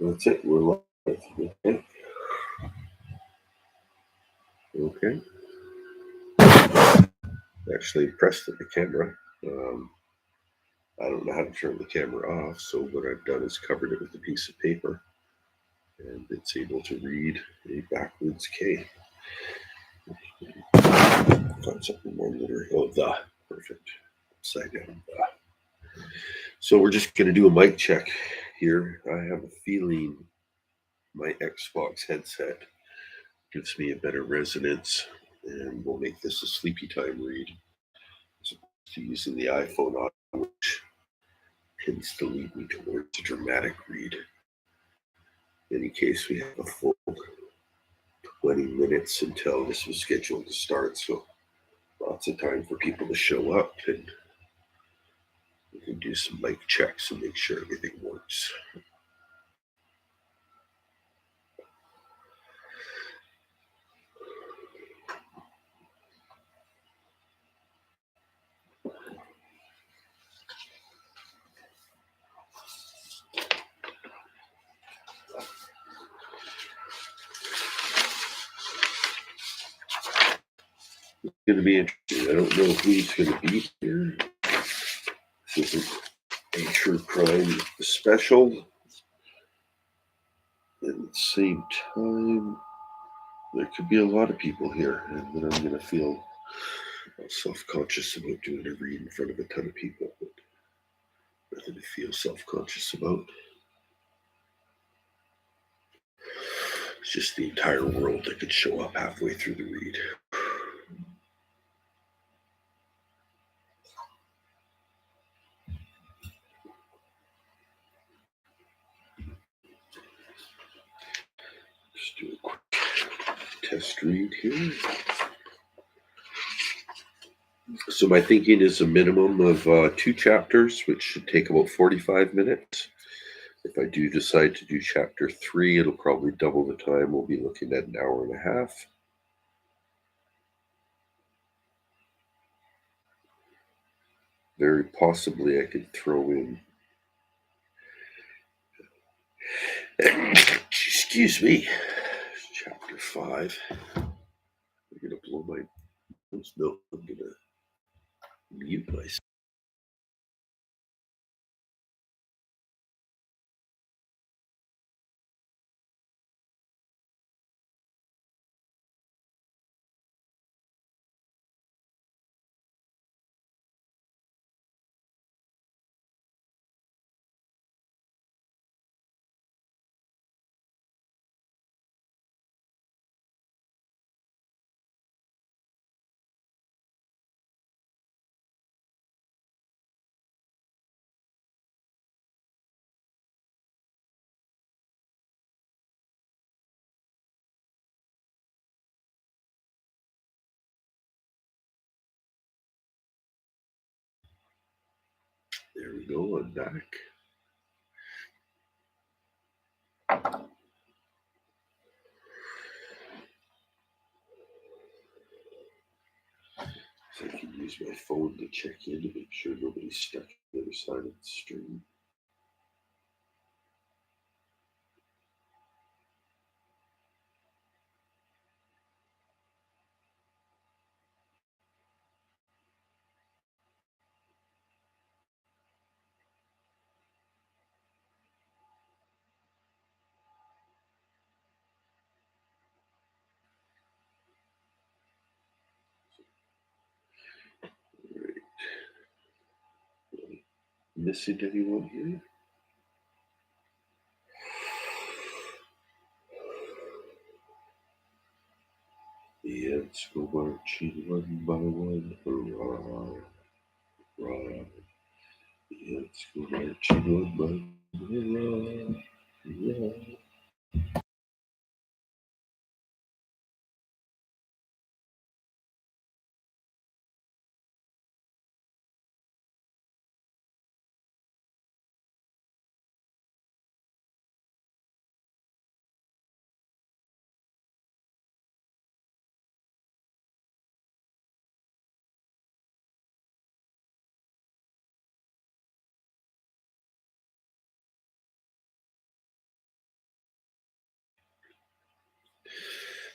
That's it. We're live. Okay. Okay. Actually pressed at the camera. I don't know how to turn the camera off, so what I've done is covered it with a piece of paper, and it's able to read a backwards K. Got something more literary. Oh, the. Perfect. Upside down. The. So we're just going to do a mic check here. I have a feeling my Xbox headset gives me a better resonance, and we'll make this a sleepy time read as opposed to using the iPhone on, which tends to lead me towards a dramatic read. In any case, we have a full 20 minutes until this was scheduled to start, so lots of time for people to show up, and we can do some mic checks and make sure everything works. It's going to be interesting. I don't know who's going to be here. This isn't a true crime special. And at the same time, there could be a lot of people here, and then I'm going to feel self-conscious about doing a read in front of a ton of people, but nothing to feel self-conscious about. It's just the entire world that could show up halfway through the read. Just do a quick test read here. So my thinking is a minimum of 2 chapters, which should take about 45 minutes. If I do decide to do chapter 3, it'll probably double the time. We'll be looking at an hour and a half. Very possibly I could throw in, excuse me, chapter 5. I'm going to blow my nose. No, I'm going to mute myself. There we go, I'm back. So I can use my phone to check in to make sure nobody's stuck on the other side of the stream. All right. Missing anyone here? The ants go marching one by one, hurrah, hurrah. The ants go marching one by one, hurrah, hurrah.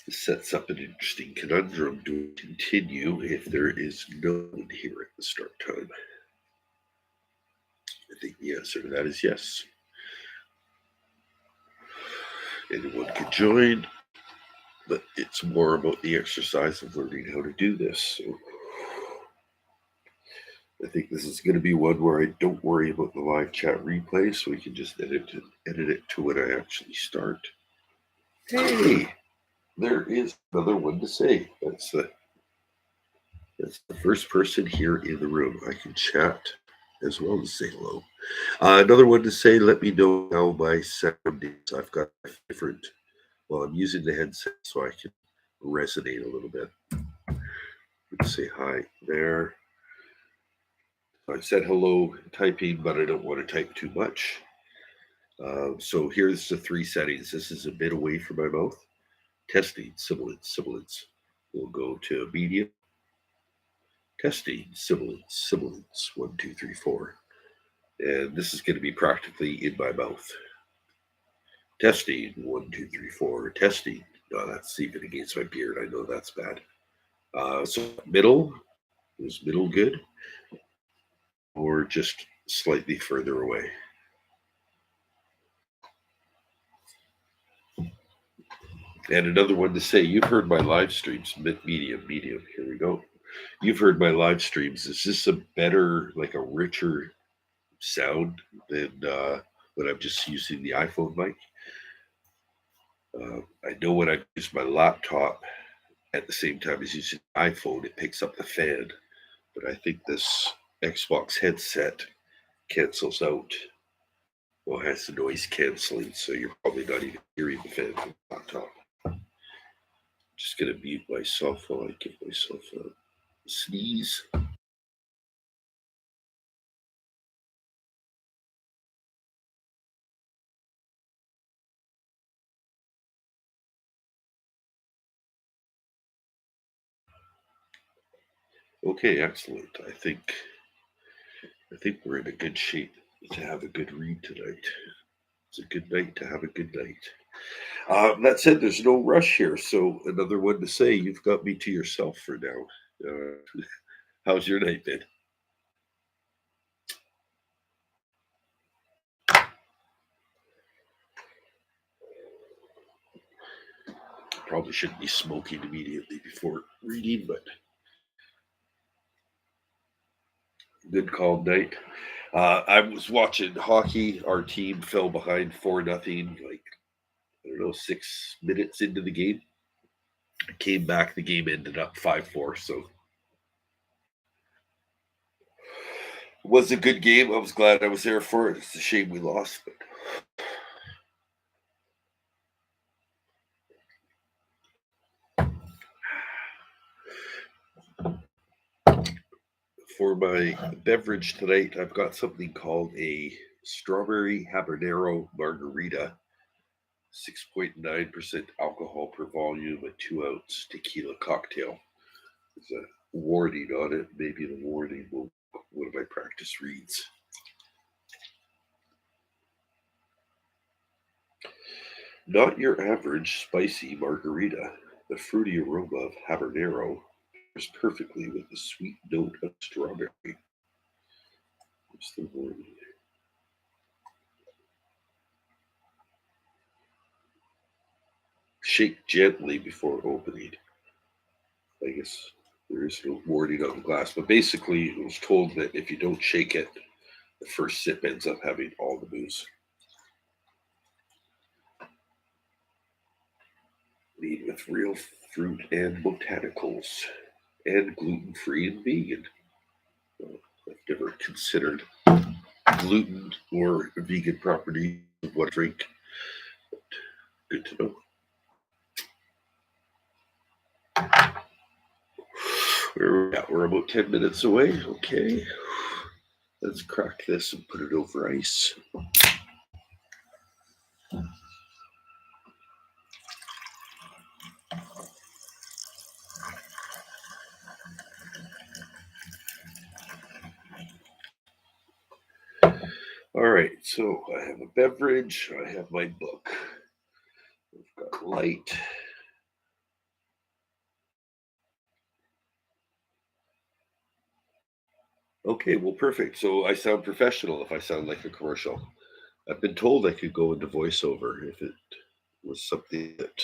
This sets up an interesting conundrum. Do we continue if there is no one here at the start time? I think the answer to that is yes. Anyone can join, but it's more about the exercise of learning how to do this. So I think this is going to be one where I don't worry about the live chat replay, so we can just edit it to when I actually start. Hey, there is another one to say. That's the first person here in the room. I can chat as well as say hello. Another one to say, let me know how my sound is. I've got different, well, I'm using the headset so I can resonate a little bit. Let's say hi there. I said hello typing, but I don't want to type too much. So here's the 3 settings. This is a bit away from my mouth. Testing, sibilance. We'll go to medium. Testing, sibilance. 1, 2, 3, 4. And this is going to be practically in my mouth. Testing, 1, 2, 3, 4. Testing. No, that's even against my beard. I know that's bad. So middle, is middle good? Or just slightly further away? And another one to say, you've heard my live streams, medium. Here we go. You've heard my live streams. Is this a better, like a richer sound than when I'm just using the iPhone mic? I know when I use my laptop at the same time as using the iPhone, it picks up the fan. But I think this Xbox headset cancels out, well, has the noise canceling, so you're probably not even hearing the fan from the laptop. Just gonna mute myself while I give myself a sneeze. Okay, excellent. I think we're in a good shape to have a good read tonight. It's a good night to have a good night. That said, there's no rush here, so another one to say, you've got me to yourself for now. How's your night been? Probably shouldn't be smoking immediately before reading, but good calm night. I was watching hockey. Our team fell behind 4-0, like, I don't know, 6 minutes into the game. Came back, the game ended up 5-4. So it was a good game. I was glad I was there for it. It's a shame we lost, but for my beverage tonight, I've got something called a strawberry habanero margarita, 6.9% alcohol per volume, a 2-ounce tequila cocktail. There's a warning on it. Maybe the warning will one of my practice reads. Not your average spicy margarita. The fruity aroma of habanero pairs perfectly with the sweet note of strawberry. What's the warning? Shake gently before opening. I guess there is no warning on the glass, but basically, I was told that if you don't shake it, the first sip ends up having all the booze. Made with real fruit and botanicals, and gluten-free and vegan. Well, I've never considered gluten or vegan properties of what I drink. But good to know. We're about 10 minutes away. Okay. Let's crack this and put it over ice. All right, so I have a beverage. I have my book. I've got light. Okay, well, perfect. So I sound professional if I sound like a commercial. I've been told I could go into voiceover if it was something that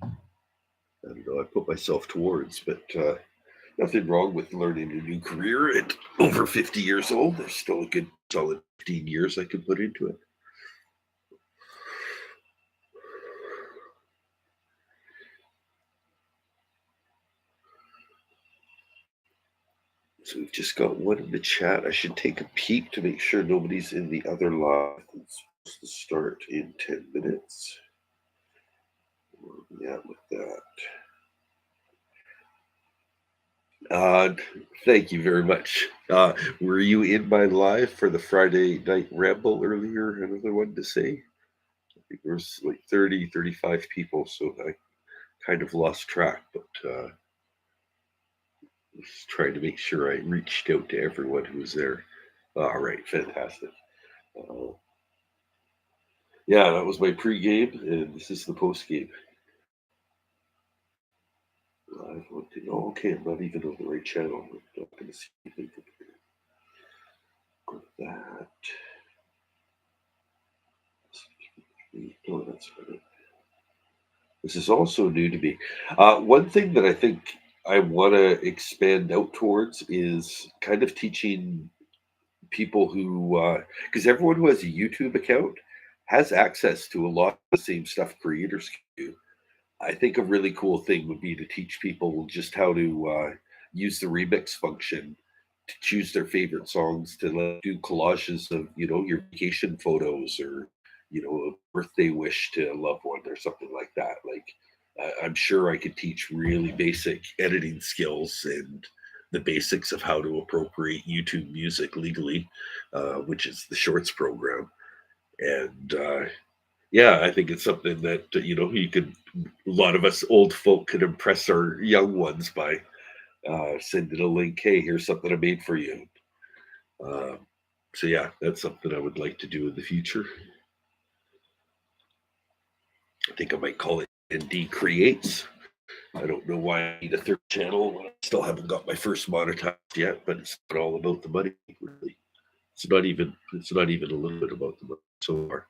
I don't know I put myself towards, but nothing wrong with learning a new career at over 50 years old. There's still a good solid 15 years I could put into it. So we've just got one in the chat. I should take a peek to make sure nobody's in the other live. It's supposed to start in 10 minutes. Where are we at with that? Thank you very much. Were you in my live for the Friday night ramble earlier? Another one to say? I think there was like 30, 35 people, so I kind of lost track, but was trying to make sure I reached out to everyone who was there. All right, fantastic. Uh, yeah, that was my pregame, and this is the postgame. Live one thing. Oh, okay, I'm not even on the right channel. I'm not going to see anything from here. Go to that. No, that's right. This is also new to me. One thing that I think I want to expand out towards is kind of teaching people who, because everyone who has a YouTube account has access to a lot of the same stuff creators can do. I think a really cool thing would be to teach people just how to use the remix function to choose their favorite songs, to do collages of your vacation photos, or a birthday wish to a loved one or something like that. Like I'm sure I could teach really basic editing skills and the basics of how to appropriate YouTube music legally, which is the Shorts program. And yeah, I think it's something that you could. A lot of us old folk could impress our young ones by sending a link. Hey, here's something I made for you. Um, so yeah, that's something I would like to do in the future. I think I might call it ND Creates. I don't know why I need a third channel. I still haven't got my first monetized yet, but it's not all about the money. Really, it's not even. It's not even a little bit about the money so far.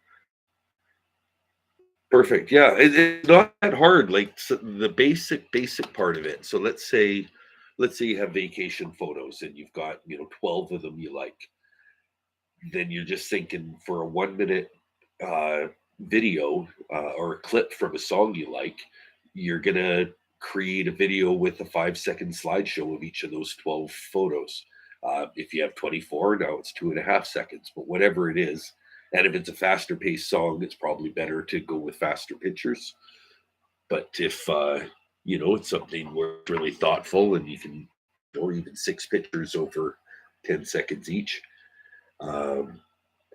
Perfect. Yeah, it's not that hard. Like the basic part of it. So let's say you have vacation photos and you've got 12 of them you like. Then you're just thinking for a 1 minute uh, video or a clip from a song you like, you're gonna create a video with a 5 second slideshow of each of those 12 photos. If you have 24, now it's 2.5 seconds, but whatever it is. And if it's a faster paced song, it's probably better to go with faster pictures. But if it's something where it's really thoughtful and you can, or even 6 pictures over 10 seconds each, um,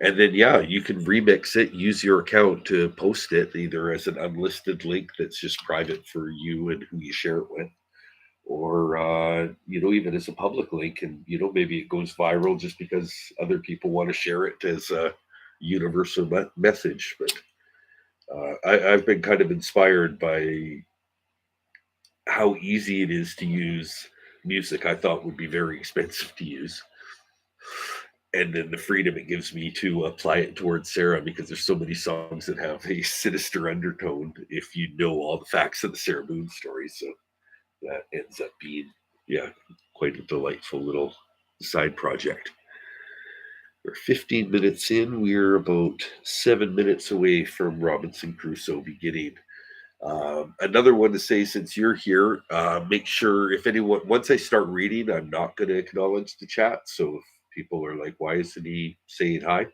and then, yeah, you can remix it, use your account to post it either as an unlisted link that's just private for you and who you share it with, or, even as a public link. And, maybe it goes viral just because other people want to share it as a universal message. But I've been kind of inspired by how easy it is to use music I thought would be very expensive to use, and then the freedom it gives me to apply it towards Sarah, because there's so many songs that have a sinister undertone if you know all the facts of the Sarah Moon story. So that ends up being, yeah, quite a delightful little side project. We're 15 minutes in. We're about 7 minutes away from Robinson Crusoe beginning. Another one to say, since you're here, make sure if anyone, once I start reading, I'm not going to acknowledge the chat. So if people are like, why isn't he saying hi?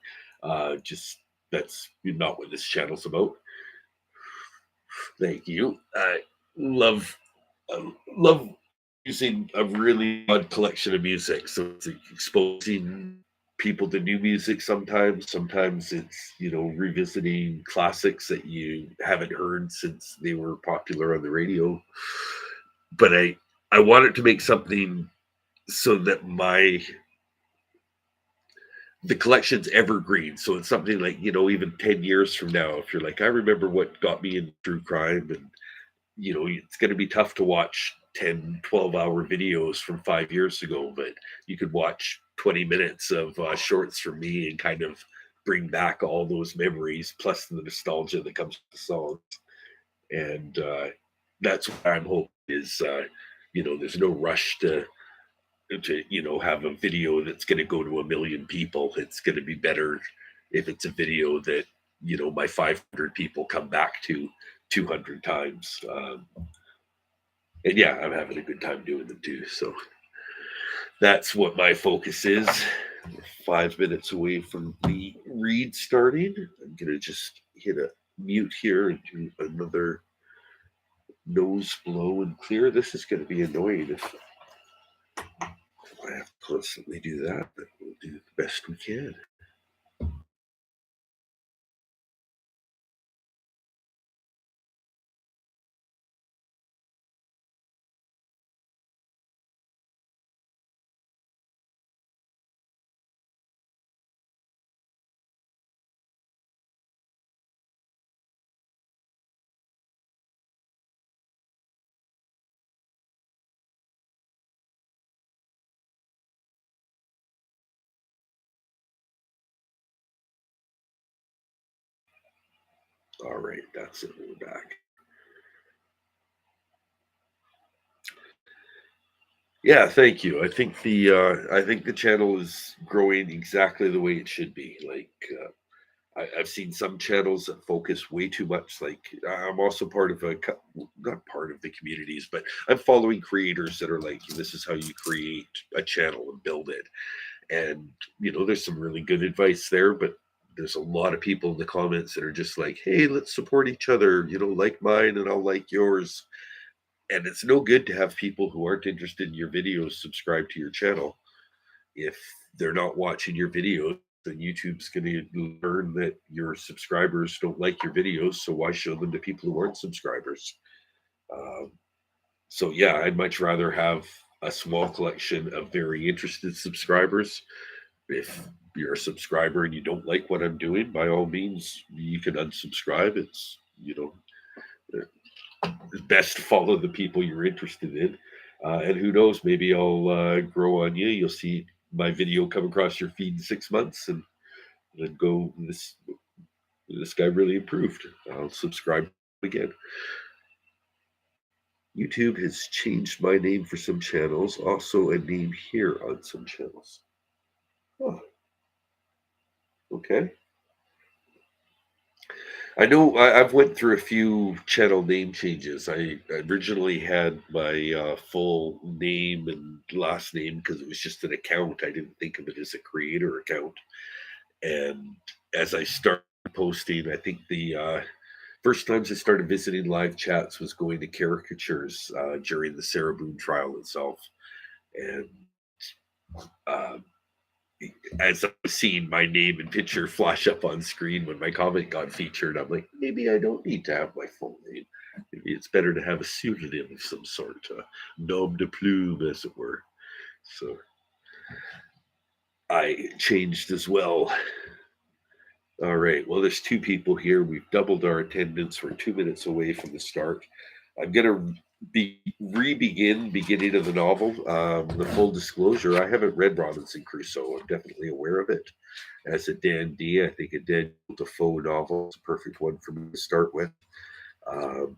Just that's not what this channel's about. Thank you. I love using a really odd collection of music. So it's exposing people to new music sometimes. Sometimes it's, revisiting classics that you haven't heard since they were popular on the radio. But I wanted to make something so that the collection's evergreen. So it's something like, even 10 years from now, if you're like, I remember what got me in true crime, and it's going to be tough to watch 10, 12-hour videos from 5 years ago, but you could watch 20 minutes of shorts from me and kind of bring back all those memories, plus the nostalgia that comes with the songs. And that's what I'm hoping is, there's no rush to have a video that's going to go to a million people. It's going to be better if it's a video that my 500 people come back to 200 times. And yeah, I'm having a good time doing them too. So that's what my focus is. We're 5 minutes away from the read starting. I'm gonna just hit a mute here and do another nose blow and clear. This is going to be annoying if I have to constantly do that, but we'll do the best we can. All right, that's it. We're back. Yeah, thank you. I think the channel is growing exactly the way it should be. Like I've seen some channels that focus way too much. Like I'm also part of not part of the communities, but I'm following creators that are like, this is how you create a channel and build it. And there's some really good advice there, but there's a lot of people in the comments that are just like, hey, let's support each other. Like mine and I'll like yours. And it's no good to have people who aren't interested in your videos subscribe to your channel. If they're not watching your videos, then YouTube's going to learn that your subscribers don't like your videos. So why show them to people who aren't subscribers? Um, so yeah, I'd much rather have a small collection of very interested subscribers. If you're a subscriber and you don't like what I'm doing, by all means, you can unsubscribe. It's best to follow the people you're interested in. And who knows, maybe I'll grow on you. You'll see my video come across your feed in 6 months and then go, this guy really improved. I'll subscribe again. YouTube has changed my name for some channels, also a name here on some channels. Oh, okay. I know I've went through a few channel name changes. I originally had my full name and last name because it was just an account. I didn't think of it as a creator account. And as I started posting, I think the first times I started visiting live chats was going to caricatures during the Sarah Boone trial itself. And uh, as I was seeing my name and picture flash up on screen when my comment got featured, I'm like, maybe I don't need to have my full name. Maybe it's better to have a pseudonym of some sort, a nom de plume, as it were. So I changed as well. All right. Well, there's two people here. We've doubled our attendance. We're 2 minutes away from the start. I'm going to beginning of the novel. The full disclosure, I haven't read Robinson Crusoe. I'm definitely aware of it. As a Dan D, I think a Daniel Defoe novel is a perfect one for me to start with. Um,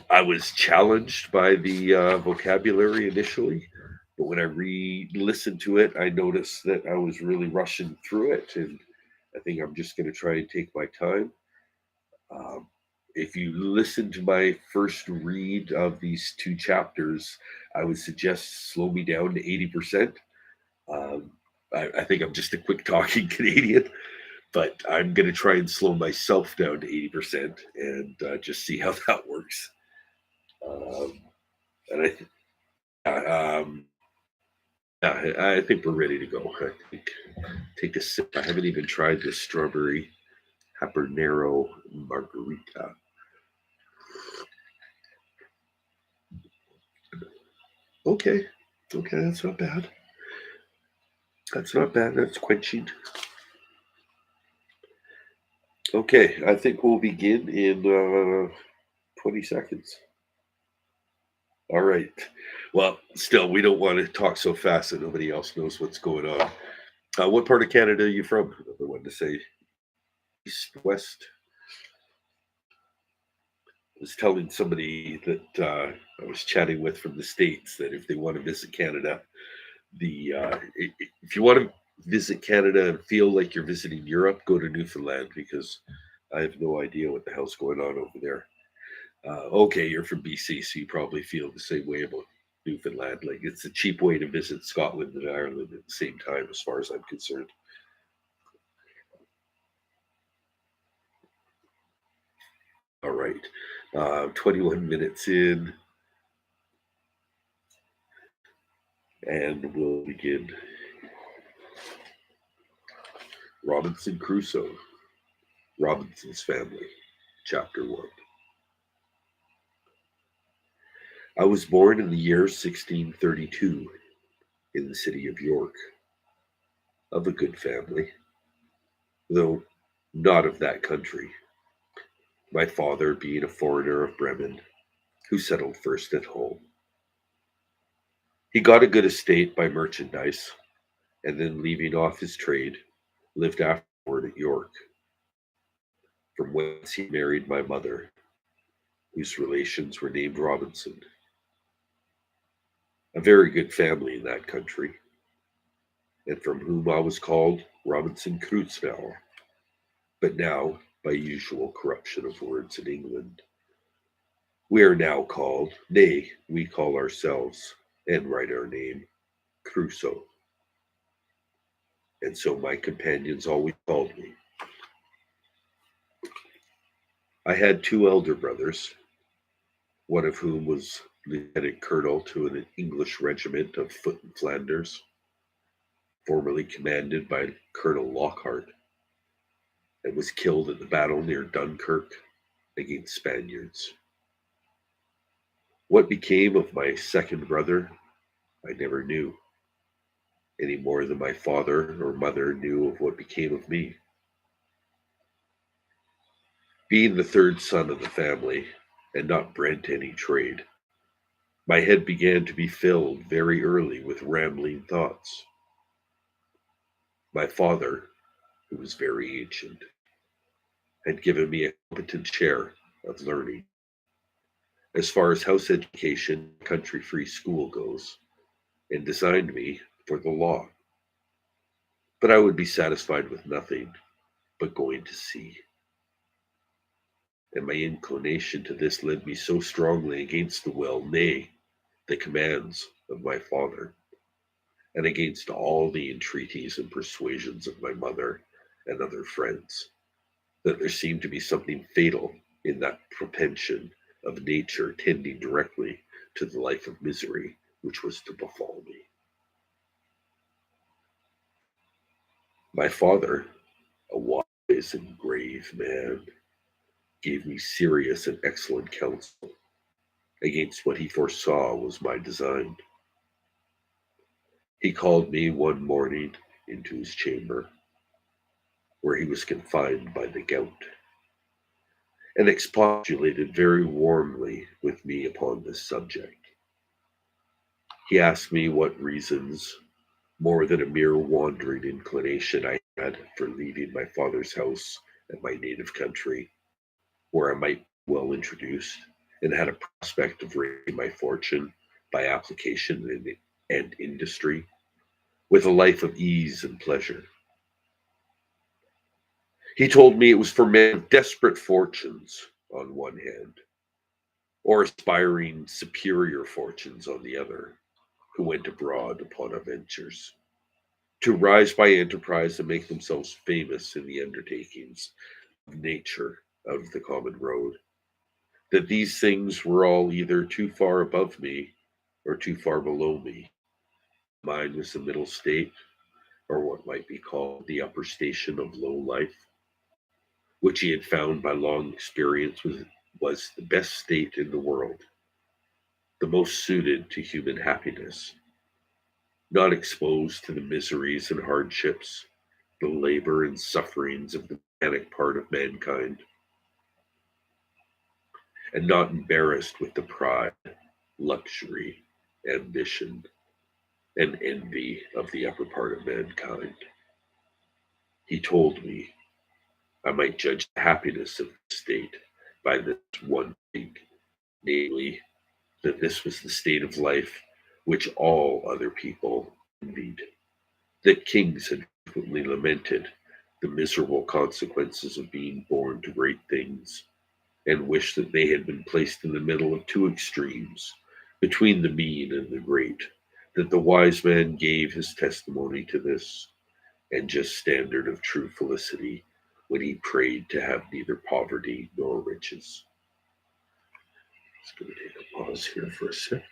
I was challenged by the vocabulary initially, but when I re-listened to it, I noticed that I was really rushing through it, and I think I'm just going to try and take my time. Um, if you listen to my first read of these two chapters, I would suggest slow me down to 80%. Um, I think I'm just a quick talking Canadian, but I'm going to try and slow myself down to 80% and just see how that works. Um, and I think we're ready to go. I think take a sip. I haven't even tried this strawberry habanero margarita. Okay, okay, that's not bad. That's not bad. That's quenching. Okay, I think we'll begin in 20 seconds. All right. Well, still, we don't want to talk so fast that nobody else knows what's going on. What part of Canada are you from? Another one to say east, west. I was telling somebody that I was chatting with from the States that if they want to visit Canada, if you want to visit Canada and feel like you're visiting Europe, go to Newfoundland because I have no idea what the hell's going on over there. Okay, you're from BC, so you probably feel the same way about Newfoundland. Like it's a cheap way to visit Scotland and Ireland at the same time, as far as I'm concerned. All right, 21 minutes in, and we'll begin. Robinson Crusoe, Robinson's Family, Chapter 1. I was born in the year 1632 in the city of York, of a good family, though not of that country, my father being a foreigner of Bremen who settled first at home. He got a good estate by merchandise, and then leaving off his trade, lived afterward at York, from whence he married my mother, whose relations were named Robinson. A very good family in that country, and from whom I was called Robinson Crusoe, but now, by usual corruption of words in England, we are now called, nay, we call ourselves, and write our name, Crusoe. And so my companions always called me. I had two elder brothers, one of whom was lieutenant colonel to an English regiment of foot in Flanders, formerly commanded by Colonel Lockhart, and was killed at the battle near Dunkirk against Spaniards. What became of my second brother, I never knew, any more than my father or mother knew of what became of me. Being the third son of the family, and not bred to any trade, my head began to be filled very early with rambling thoughts. My father, who was very ancient, had given me a competent share of learning. As far as house education, country free school goes, and designed me for the law. But I would be satisfied with nothing but going to sea. And my inclination to this led me so strongly against the will, nay, the commands of my father, and against all the entreaties and persuasions of my mother and other friends, that there seemed to be something fatal in that propension of nature tending directly to the life of misery which was to befall me. My father, a wise and grave man, gave me serious and excellent counsel against what he foresaw was my design. He called me one morning into his chamber, where he was confined by the gout, and expostulated very warmly with me upon this subject. He asked me what reasons, more than a mere wandering inclination, I had for leaving my father's house and my native country, where I might be well introduced, and had a prospect of raising my fortune by application and industry, with a life of ease and pleasure. He told me it was for men of desperate fortunes on one hand, or aspiring superior fortunes on the other, who went abroad upon adventures, to rise by enterprise and make themselves famous in the undertakings of nature out of the common road. That these things were all either too far above me or too far below me. Mine was the middle state, or what might be called the upper station of low life, which he had found by long experience was the best state in the world, the most suited to human happiness, not exposed to the miseries and hardships, the labor and sufferings of the mechanic part of mankind, and not embarrassed with the pride luxury, ambition, and envy of the upper part of mankind. He told me I might judge the happiness of the state by this one thing, namely, that this was the state of life which all other people envied, that kings had frequently lamented the miserable consequences of being born to great things, and wished that they had been placed in the middle of two extremes, between the mean and the great, that the wise man gave his testimony to this and just standard of true felicity when he prayed to have neither poverty nor riches. Just going to take a pause here for a second.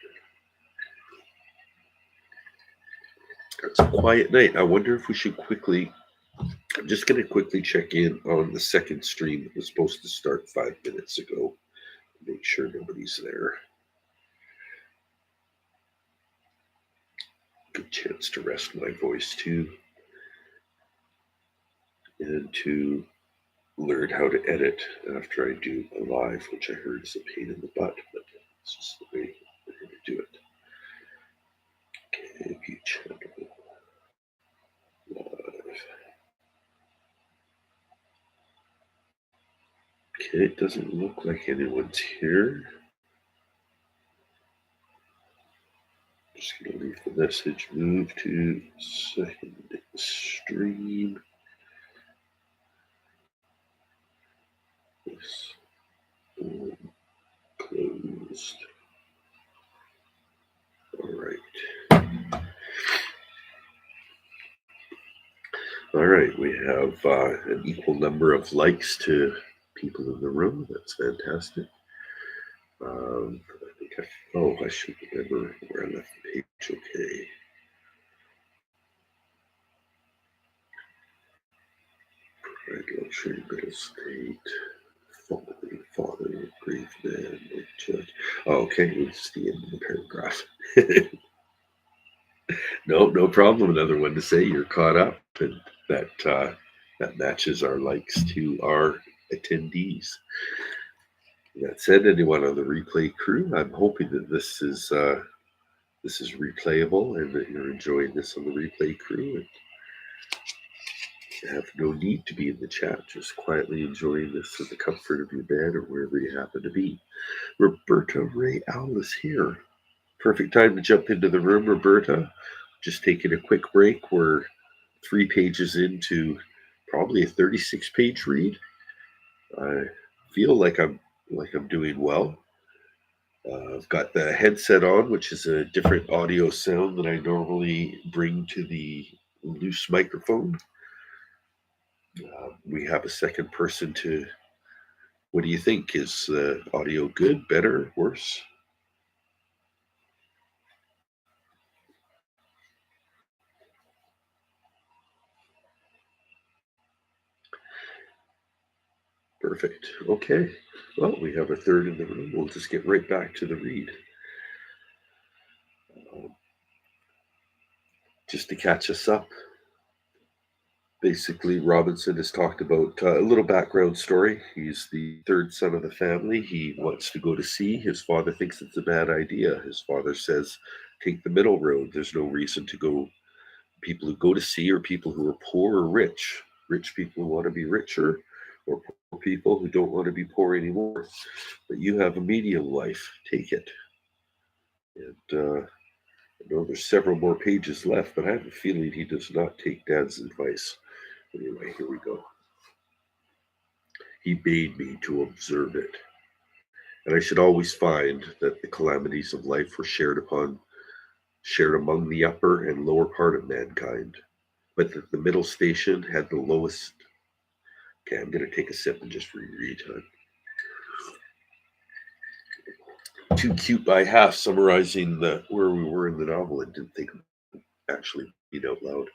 It's a quiet night. I wonder if we should quickly, I'm just going to quickly check in on the second stream that was supposed to start 5 minutes ago. Make sure nobody's there. Good chance to rest my voice too, and to learn how to edit after I do a live, which I heard is a pain in the butt, but it's just the way we're going to do it. Okay, view channel live. Okay, it doesn't look like anyone's here. Just going to leave the message. Move to second stream. This one closed. All right. All right, we have an equal number of likes to people in the room. That's fantastic. I think I should remember where I left the page. Okay. Right, luxury, middle state, father, brave man, judge. Oh, okay, it's the end of the paragraph. No problem. Another one to say you're caught up, and that matches our likes to our attendees. That said, anyone on the replay crew, I'm hoping that this is replayable and that you're enjoying this on the replay crew. And you have no need to be in the chat, just quietly enjoying this in the comfort of your bed or wherever you happen to be. Roberta Ray Owl is here. Perfect time to jump into the room, Roberta. Just taking a quick break. We're 3 pages into probably a 36-page read. I feel like I'm doing well. I've got the headset on, which is a different audio sound than I normally bring to the loose microphone. We have a second person to. What do you think? Is the audio good, better, worse? Perfect. Okay. Well, we have a third in the room. We'll just get right back to the read. Just to catch us up. Basically, Robinson has talked about a little background story. He's the third son of the family. He wants to go to sea. His father thinks it's a bad idea. His father says, take the middle road. There's no reason to go. People who go to sea are people who are poor or rich. Rich people who want to be richer, or poor people who don't want to be poor anymore. But you have a medium life. Take it. And I know there's several more pages left, but I have a feeling he does not take Dad's advice. Anyway, here we go. He bade me to observe it, and I should always find that the calamities of life were shared among the upper and lower part of mankind, but that the middle station had the lowest. Okay, I'm going to take a sip and just reread. Too cute by half, summarizing where we were in the novel. I didn't think actually read out loud.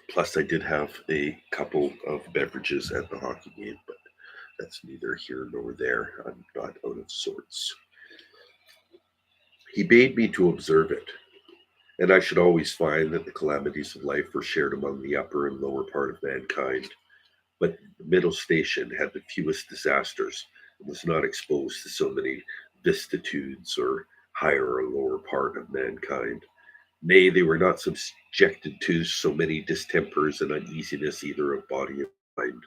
Plus, I did have a couple of beverages at the hockey game, but that's neither here nor there. I'm not out of sorts. He bade me to observe it, and I should always find that the calamities of life were shared among the upper and lower part of mankind, but the middle station had the fewest disasters and was not exposed to so many vicissitudes or higher or lower part of mankind. Nay, they were not subjected to so many distempers and uneasiness either of body or mind.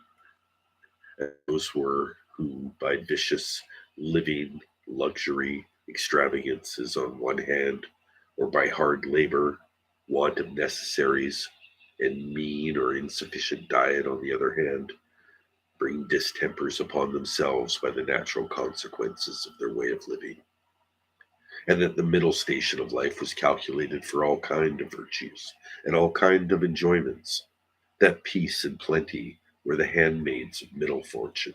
And those were who, by vicious living, luxury, extravagances on one hand, or by hard labor, want of necessaries, and mean or insufficient diet on the other hand, bring distempers upon themselves by the natural consequences of their way of living, and that the middle station of life was calculated for all kind of virtues and all kind of enjoyments, that peace and plenty were the handmaids of middle fortune,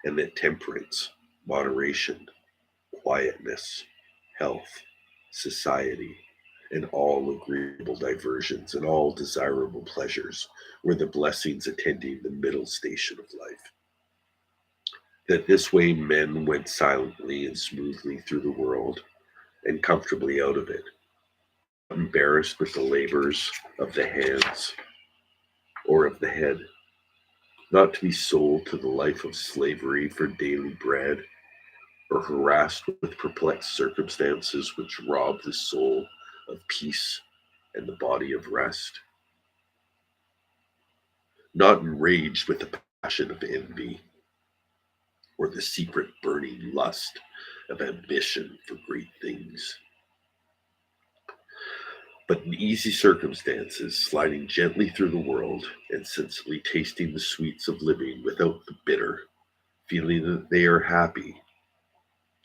and that temperance, moderation, quietness, health, society, and all agreeable diversions and all desirable pleasures were the blessings attending the middle station of life. That this way men went silently and smoothly through the world and comfortably out of it, embarrassed with the labors of the hands or of the head, not to be sold to the life of slavery for daily bread, or harassed with perplexed circumstances which rob the soul of peace and the body of rest, not enraged with the passion of envy or the secret burning lust of ambition for great things, but in easy circumstances, sliding gently through the world and sensibly tasting the sweets of living without the bitter, feeling that they are happy,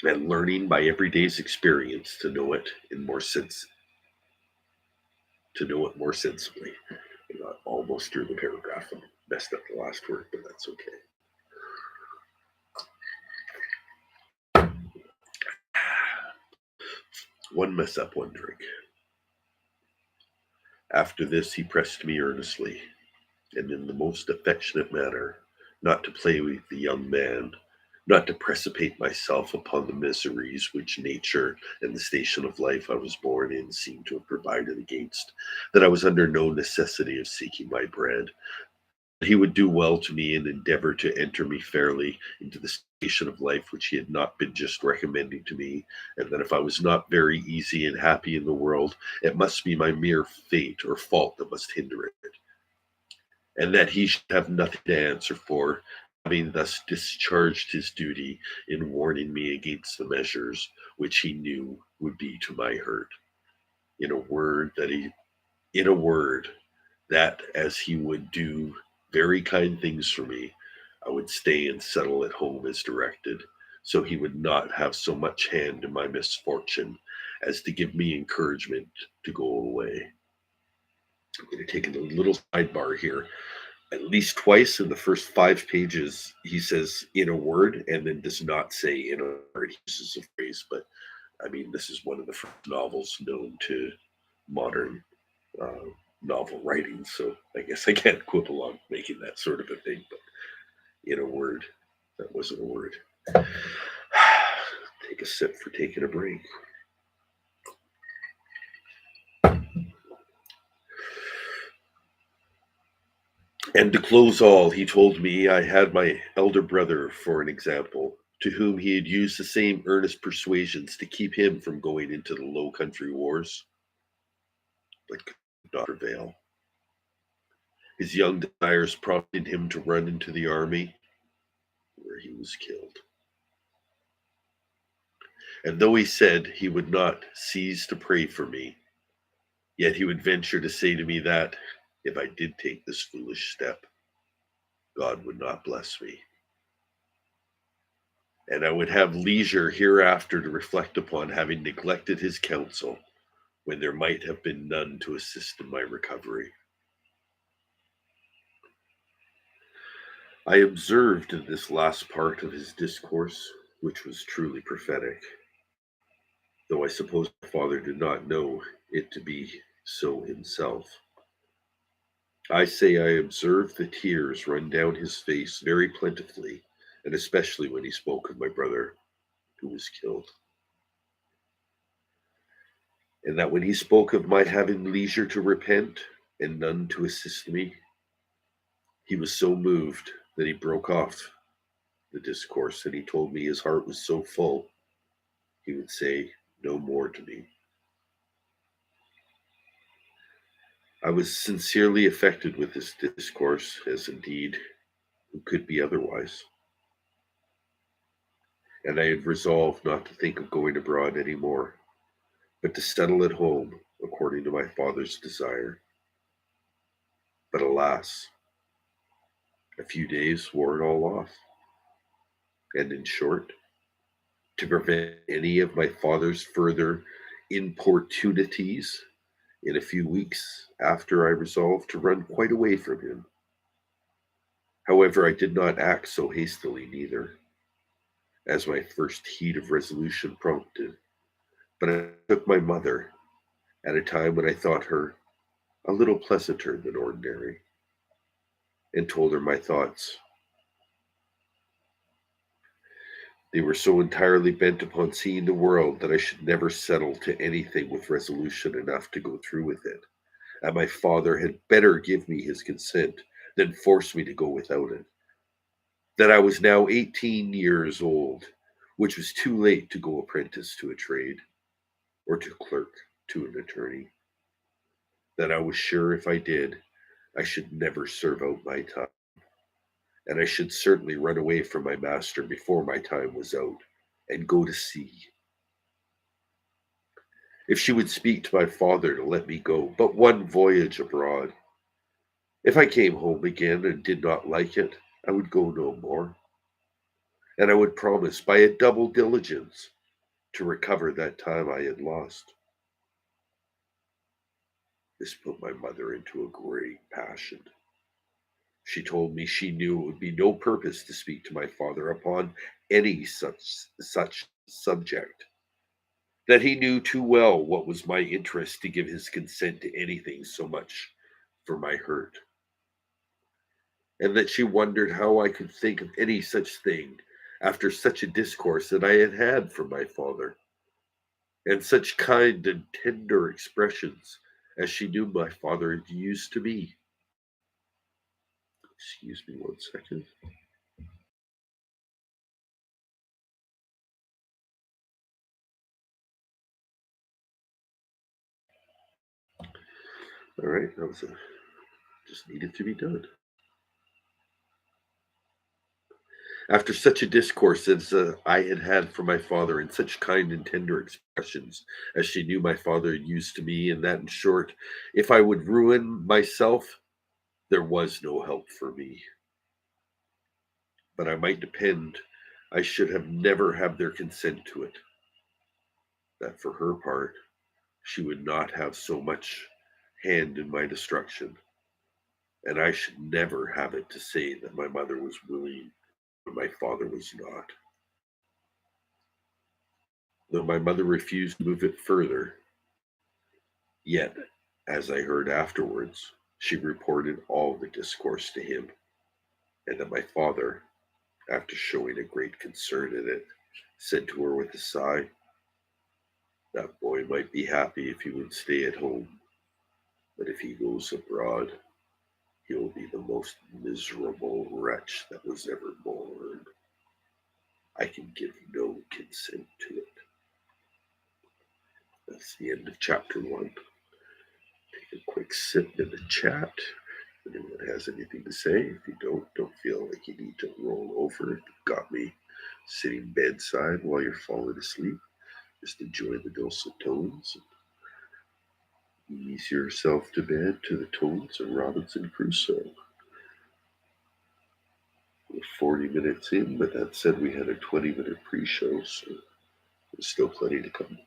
and learning by every day's experience to know it more sensibly. I got almost through the paragraph and messed up the last word, but that's okay. One mess up, one drink. After this, he pressed me earnestly, and in the most affectionate manner, not to play with the young man, not to precipitate myself upon the miseries which nature and the station of life I was born in seemed to have provided against, that I was under no necessity of seeking my bread. He would do well to me and endeavor to enter me fairly into the station of life which he had not been just recommending to me, and that if I was not very easy and happy in the world, it must be my mere fate or fault that must hinder it, and that he should have nothing to answer for, having thus discharged his duty in warning me against the measures which he knew would be to my hurt. In a word, that as he would do very kind things for me, I would stay and settle at home as directed, so he would not have so much hand in my misfortune as to give me encouragement to go away. I'm going to take a little sidebar here. At least twice in the first 5 pages, he says in a word and then does not say in a word. He uses a phrase, but I mean, this is one of the first novels known to modern uh, novel writing, so I guess I can't quibble on making that sort of a thing, but in a word, that wasn't a word. Take a sip for taking a break. And to close all, he told me I had my elder brother for an example, to whom he had used the same earnest persuasions to keep him from going into the Low Country wars, but could not prevail. His young desires prompted him to run into the army, where he was killed. And though he said he would not cease to pray for me, yet he would venture to say to me that, if I did take this foolish step, God would not bless me, and I would have leisure hereafter to reflect upon having neglected his counsel when there might have been none to assist in my recovery. I observed in this last part of his discourse, which was truly prophetic, though I suppose my father did not know it to be so himself. I say I observed the tears run down his face very plentifully, and especially when he spoke of my brother who was killed. And that when he spoke of my having leisure to repent and none to assist me, he was so moved that he broke off the discourse, and he told me his heart was so full he would say no more to me. I was sincerely affected with this discourse, as indeed who could be otherwise? And I had resolved not to think of going abroad any more, but to settle at home according to my father's desire. But alas, a few days wore it all off. And in short, to prevent any of my father's further importunities, in a few weeks after I resolved to run quite away from him. However, I did not act so hastily neither, as my first heat of resolution prompted, but I took my mother at a time when I thought her a little pleasanter than ordinary, and told her my thoughts. They were so entirely bent upon seeing the world that I should never settle to anything with resolution enough to go through with it, and my father had better give me his consent than force me to go without it. That I was now 18 years old, which was too late to go apprentice to a trade, or to clerk to an attorney. That I was sure if I did, I should never serve out my time, and I should certainly run away from my master before my time was out, and go to sea. If she would speak to my father to let me go but one voyage abroad, if I came home again and did not like it, I would go no more, and I would promise by a double diligence to recover that time I had lost. This put my mother into a great passion. She told me she knew it would be no purpose to speak to my father upon any such subject, that he knew too well what was my interest to give his consent to anything so much for my hurt, and that she wondered how I could think of any such thing after such a discourse that I had had from my father, and such kind and tender expressions as she knew my father had used to me. Excuse me 1 second. All right, that was just needed to be done. After such a discourse as I had had from my father, in such kind and tender expressions as she knew my father had used to me, and that, in short, if I would ruin myself, there was no help for me. But I might depend I should have never have their consent to it. That for her part, she would not have so much hand in my destruction, and I should never have it to say that my mother was willing when my father was not. Though my mother refused to move it further, yet, as I heard afterwards, she reported all the discourse to him, and that my father, after showing a great concern in it, said to her with a sigh, "That boy might be happy if he would stay at home, but if he goes abroad, he'll be the most miserable wretch that was ever born. I can give no consent to it." That's the end of chapter 1. Take a quick sip in the chat. If anyone has anything to say, if you don't feel like you need to roll over. You've got me sitting bedside while you're falling asleep. Just enjoy the dulcet tones and ease yourself to bed to the tones of Robinson Crusoe. We're 40 minutes in, but that said, we had a 20-minute pre-show, so there's still plenty to come.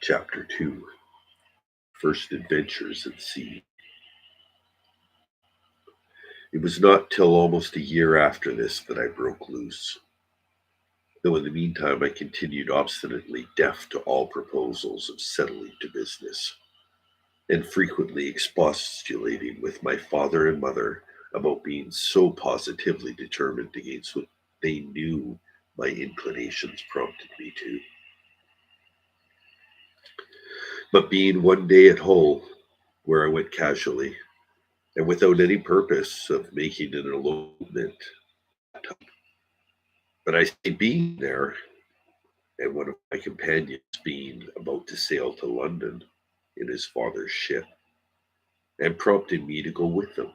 Chapter 2, First Adventures at Sea. It was not till almost a year after this that I broke loose, though in the meantime I continued obstinately deaf to all proposals of settling to business, and frequently expostulating with my father and mother about being so positively determined against what they knew my inclinations prompted me to. But being one day at Hull, where I went casually, and without any purpose of making an elopement, but I say being there, and one of my companions being about to sail to London in his father's ship, and prompted me to go with them,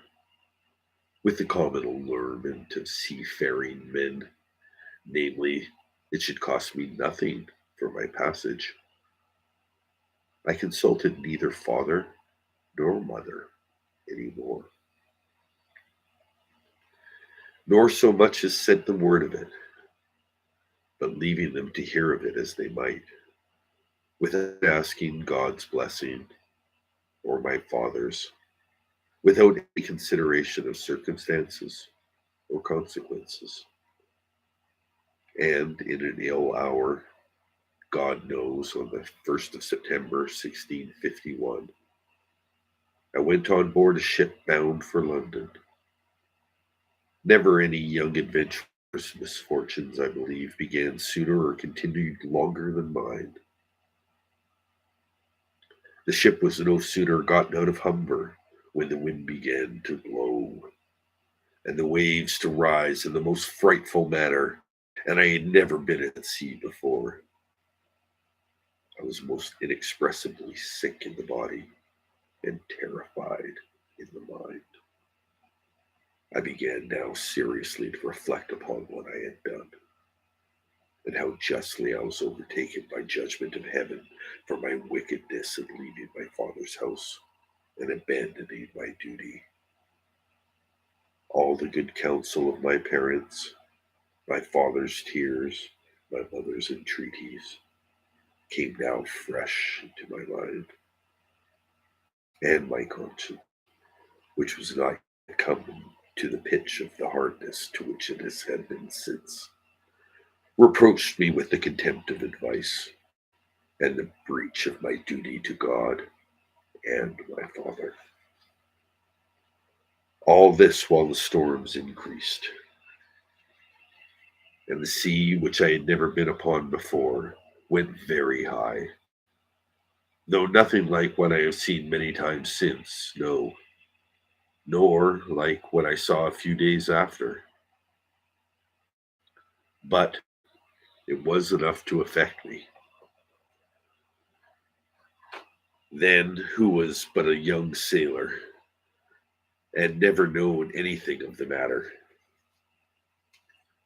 with the common allurement of seafaring men, namely, it should cost me nothing for my passage. I consulted neither father nor mother any more, nor so much as sent them word of it, but leaving them to hear of it as they might, without asking God's blessing or my father's, without any consideration of circumstances or consequences. And in an ill hour, God knows, on the 1st of September, 1651, I went on board a ship bound for London. Never any young adventurer's misfortunes, I believe, began sooner or continued longer than mine. The ship was no sooner gotten out of Humber when the wind began to blow, and the waves to rise in the most frightful manner, and I had never been at sea before. I was most inexpressibly sick in the body and terrified in the mind. I began now seriously to reflect upon what I had done, and how justly I was overtaken by judgment of heaven for my wickedness in leaving my father's house and abandoning my duty. All the good counsel of my parents, my father's tears, my mother's entreaties, came now fresh into my mind, and my conscience, which was not yet come to the pitch of the hardness to which it has had been since, reproached me with the contempt of advice and the breach of my duty to God and my father. All this while the storms increased, and the sea, which I had never been upon before, went very high, though nothing like what I have seen many times since, no, nor like what I saw a few days after. But it was enough to affect me. Then, who was but a young sailor, and never known anything of the matter,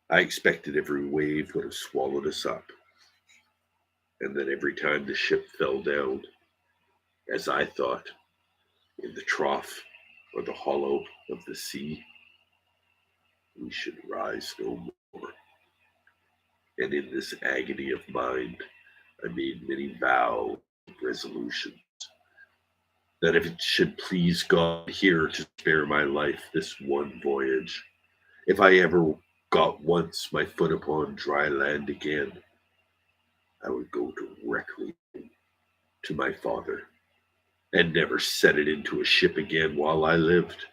I expected every wave would have swallowed us up, and that every time the ship fell down, as I thought, in the trough or the hollow of the sea, we should rise no more. And in this agony of mind, I made many vows and resolutions that if it should please God here to spare my life this one voyage, if I ever got once my foot upon dry land again, I would go directly to my father and never set it into a ship again while I lived.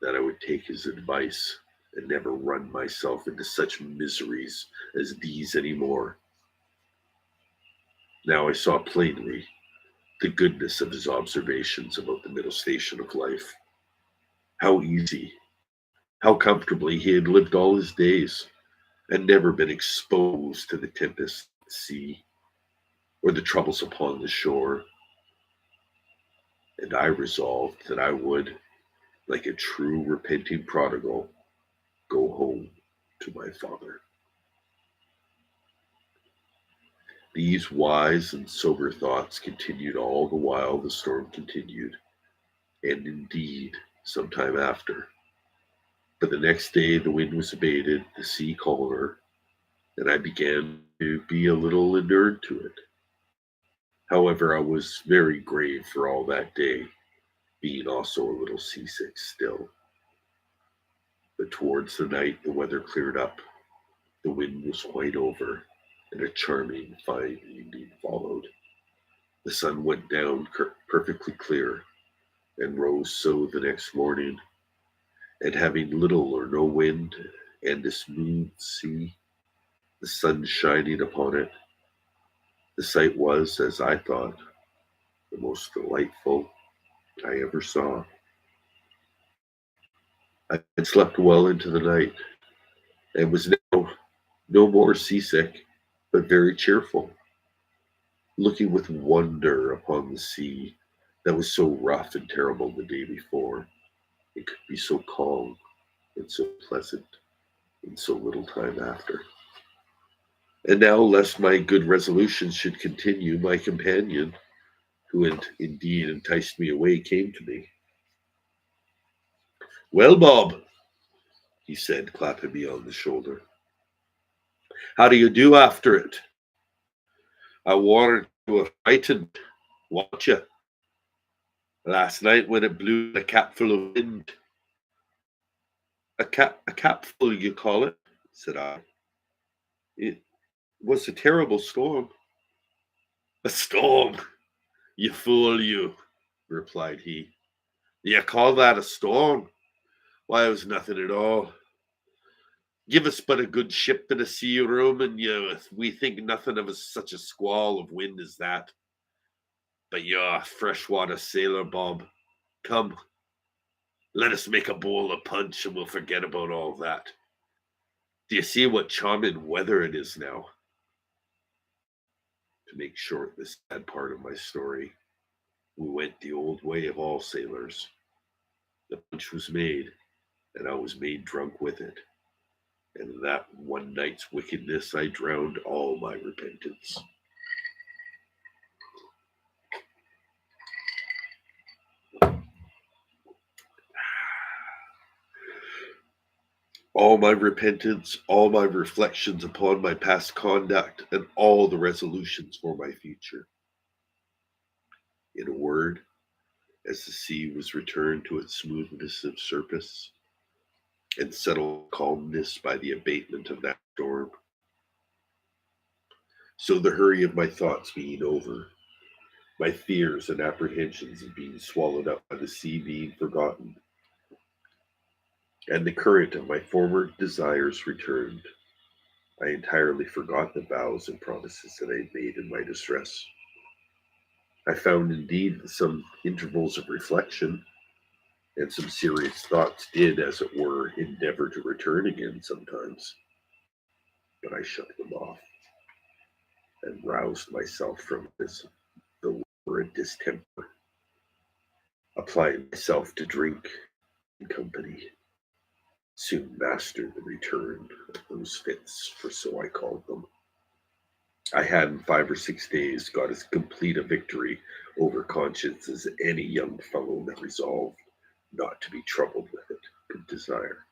That I would take his advice and never run myself into such miseries as these any more. Now I saw plainly the goodness of his observations about the middle station of life. How easy, how comfortably he had lived all his days, and never been exposed to the tempest at sea or the troubles upon the shore. And I resolved that I would, like a true repenting prodigal, go home to my father. These wise and sober thoughts continued all the while the storm continued, and indeed some time after. But the next day the wind was abated, the sea calmer, and I began to be a little inured to it. However, I was very grave for all that day, being also a little seasick still. But towards the night the weather cleared up, the wind was quite over, and a charming fine evening followed. The sun went down perfectly clear, and rose so the next morning, and having little or no wind, and a smooth sea, the sun shining upon it, The sight was, as I thought, the most delightful I ever saw. I had slept well into the night and was now no more seasick, but very cheerful, looking with wonder upon the sea that was so rough and terrible the day before. It could be so calm and so pleasant in so little time after. And now, lest my good resolutions should continue, my companion, who had indeed enticed me away, came to me. "Well, Bob," he said, clapping me on the shoulder, "how do you do after it? I warrant you were frightened, weren't you, last night when it blew a capful of wind?" A capful, you call it?" said I. "It was a terrible storm." "A storm, you fool, you," replied he. "You call that a storm? Why, it was nothing at all. Give us but a good ship and a sea room, and we think nothing of such a squall of wind as that. But you're a freshwater sailor, Bob. Come, let us make a bowl of punch, and we'll forget about all that. Do you see what charming weather it is now?" To make short this sad part of my story, we went the old way of all sailors. The punch was made, and I was made drunk with it. And in that one night's wickedness, I drowned all my repentance. All my repentance, all my reflections upon my past conduct, and all the resolutions for my future. In a word, as the sea was returned to its smoothness of surface, and settled calmness by the abatement of that storm, so the hurry of my thoughts being over, my fears and apprehensions of being swallowed up by the sea being forgotten, and the current of my former desires returned, I entirely forgot the vows and promises that I had made in my distress. I found indeed that some intervals of reflection and some serious thoughts did, as it were, endeavor to return again sometimes, but I shut them off and roused myself from this deliberate distemper, applying myself to drink and company, soon mastered the return of those fits, for so I called them. I had in 5 or 6 days got as complete a victory over conscience as any young fellow that resolved not to be troubled with it could desire.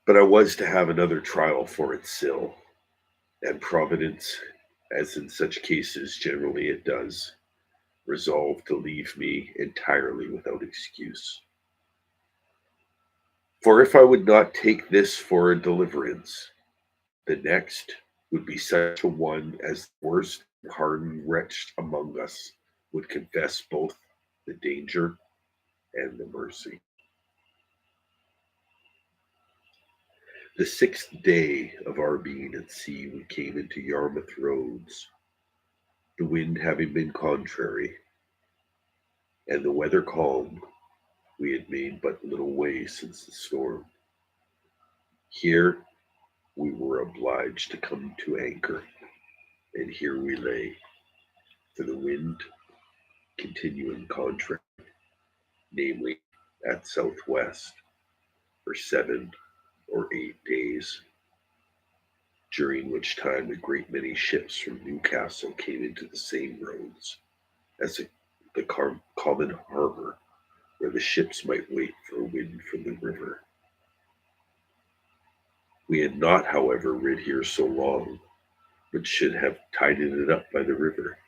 But I was to have another trial for its sill, and Providence, as in such cases generally it does, resolved to leave me entirely without excuse. For if I would not take this for a deliverance, the next would be such a one as the worst hardened wretch among us would confess both the danger and the mercy. The 6th day of our being at sea, we came into Yarmouth Roads, the wind having been contrary, and the weather calm. We had made but little way since the storm. Here we were obliged to come to anchor, and here we lay, for the wind continuing contrary, namely at southwest, for 7 or 8 days, during which time a great many ships from Newcastle came into the same roads as the common harbor, where the ships might wait for a wind from the river. We had not, however, rid here so long, but should have tided it up by the river,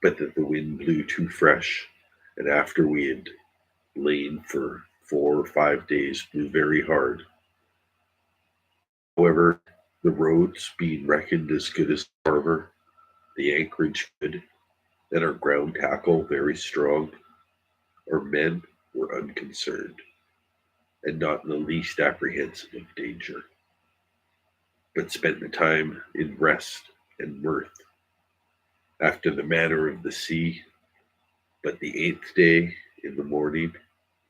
but that the wind blew too fresh, and after we had lain for 4 or 5 days, blew very hard. However, the roads being reckoned as good as the harbor, the anchorage good, and our ground tackle very strong, our men were unconcerned, and not in the least apprehensive of danger, but spent the time in rest and mirth, after the manner of the sea. But the 8th day in the morning,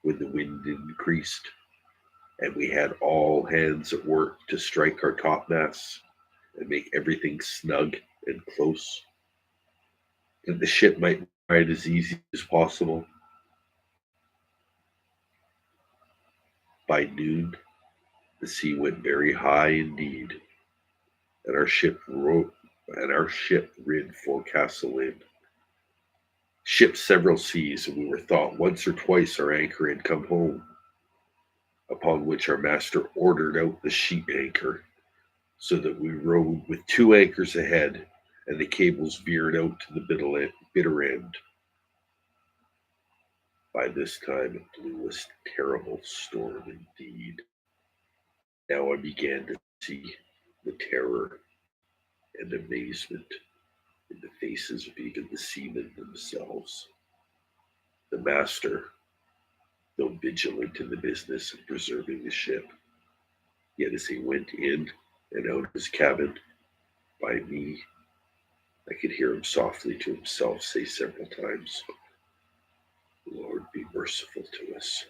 when the wind increased, and we had all hands at work to strike our topmasts and make everything snug and close, that the ship might ride as easy as possible. By noon, the sea went very high indeed, and our ship rid forecastle in. Shipped several seas, and we were thought once or twice our anchor had come home, upon which our master ordered out the sheet anchor, so that we rode with 2 anchors ahead, and the cables veered out to the bitter end. By this time it blew a terrible storm indeed. Now I began to see the terror and amazement in the faces of even the seamen themselves. The master, though vigilant in the business of preserving the ship, yet as he went in and out of his cabin by me, I could hear him softly to himself say several times, "Lord, be merciful to us.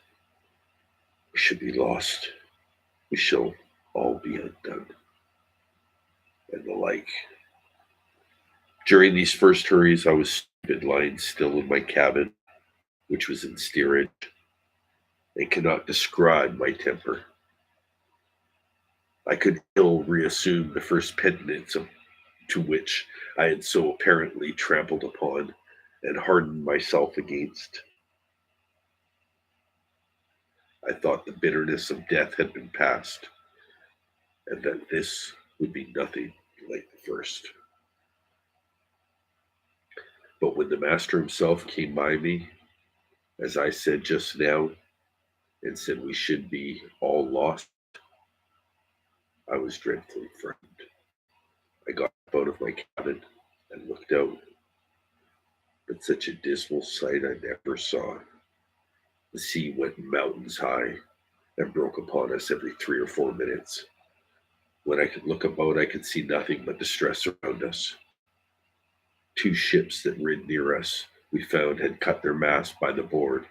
We should be lost. We shall all be undone," and the like. During these first hurries, I was stupid, lying still in my cabin, which was in steerage, and cannot describe my temper. I could ill reassume the first penitence to which I had so apparently trampled upon and hardened myself against. I thought the bitterness of death had been passed, and that this would be nothing like the first. But when the master himself came by me, as I said just now, and said we should be all lost, I was dreadfully frightened. I got up out of my cabin and looked out, but such a dismal sight I never saw. The sea went mountains high and broke upon us every 3 or 4 minutes. When I could look about, I could see nothing but distress around us. 2 ships that rid near us, we found, had cut their masts by the board,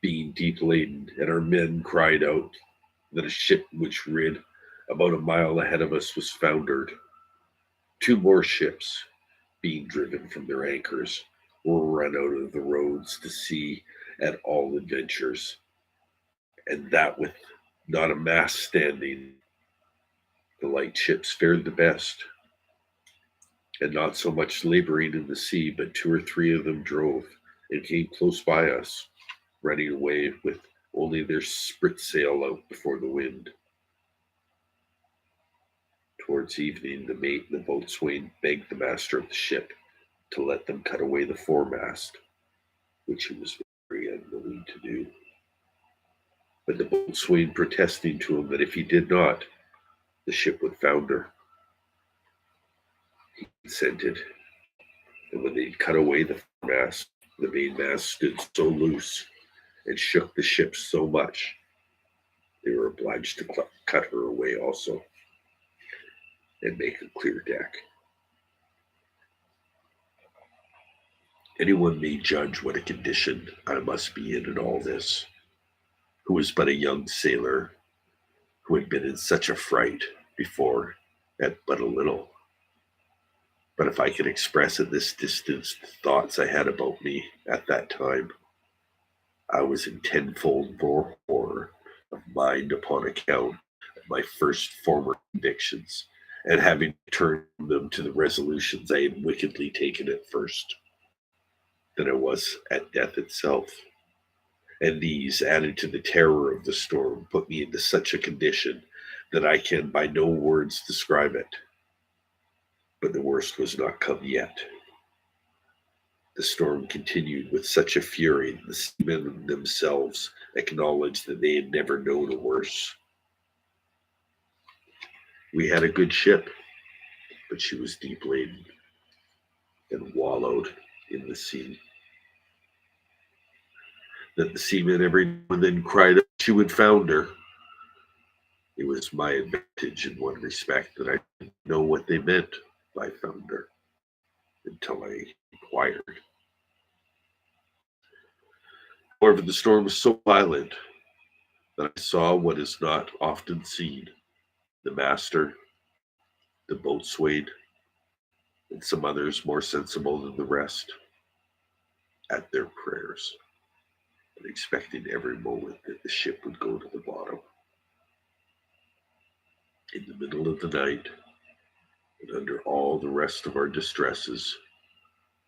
being deep laden, and our men cried out that a ship which rid about a mile ahead of us was foundered. 2 more ships, being driven from their anchors, were run out of the roads to sea at all adventures, and that with not a mast standing. The light ships fared the best, and not so much laboring in the sea, but 2 or 3 of them drove and came close by us, running away with only their spritsail out before the wind. Towards evening, the mate and the boatswain begged the master of the ship to let them cut away the foremast, which he was very unwilling to do. But the boatswain protesting to him that if he did not, the ship would founder, he consented, and when they cut away the foremast, the mainmast stood so loose and shook the ship so much, they were obliged to cut her away also and make a clear deck. Anyone may judge what a condition I must be in all this, who was but a young sailor, who had been in such a fright before at but a little. But if I can express at this distance the thoughts I had about me at that time, I was in tenfold more horror of mind upon account of my first former convictions, and having turned them to the resolutions I had wickedly taken at first, than I was at death itself. And these, added to the terror of the storm, put me into such a condition that I can by no words describe it. But the worst was not come yet. The storm continued with such a fury that the seamen themselves acknowledged that they had never known a worse. We had a good ship, but she was deep laden and wallowed in the sea. That the seamen every now and then cried that she would founder. It was my advantage in one respect that I didn't know what they meant. I found her until I inquired. However, the storm was so violent that I saw what is not often seen. The master, the boatswain, and some others more sensible than the rest, at their prayers, and expecting every moment that the ship would go to the bottom. In the middle of the night, and under all the rest of our distresses,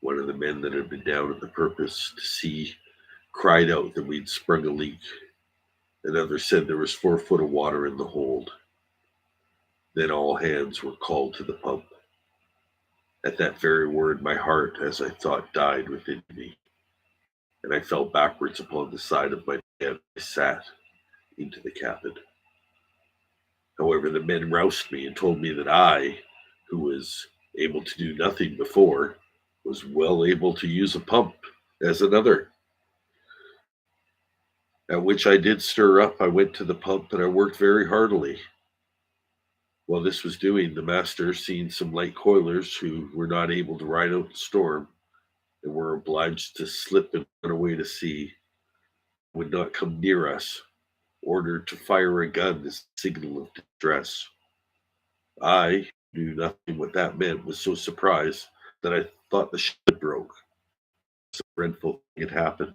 one of the men that had been down at the Purpose to see cried out that we'd sprung a leak. Another said there was 4 foot of water in the hold. Then all hands were called to the pump. At that very word, my heart, as I thought, died within me, and I fell backwards upon the side of my bed. I sat into the cabin. However, the men roused me and told me that I, who was able to do nothing before, was well able to use a pump as another. At which I did stir up. I went to the pump and I worked very heartily. While this was doing, the master, seeing some light coilers who were not able to ride out the storm and were obliged to slip and run away to sea, would not come near us, ordered to fire a gun as a signal of distress. I knew nothing what that meant, was so surprised that I thought the ship broke. So dreadful thing had happened.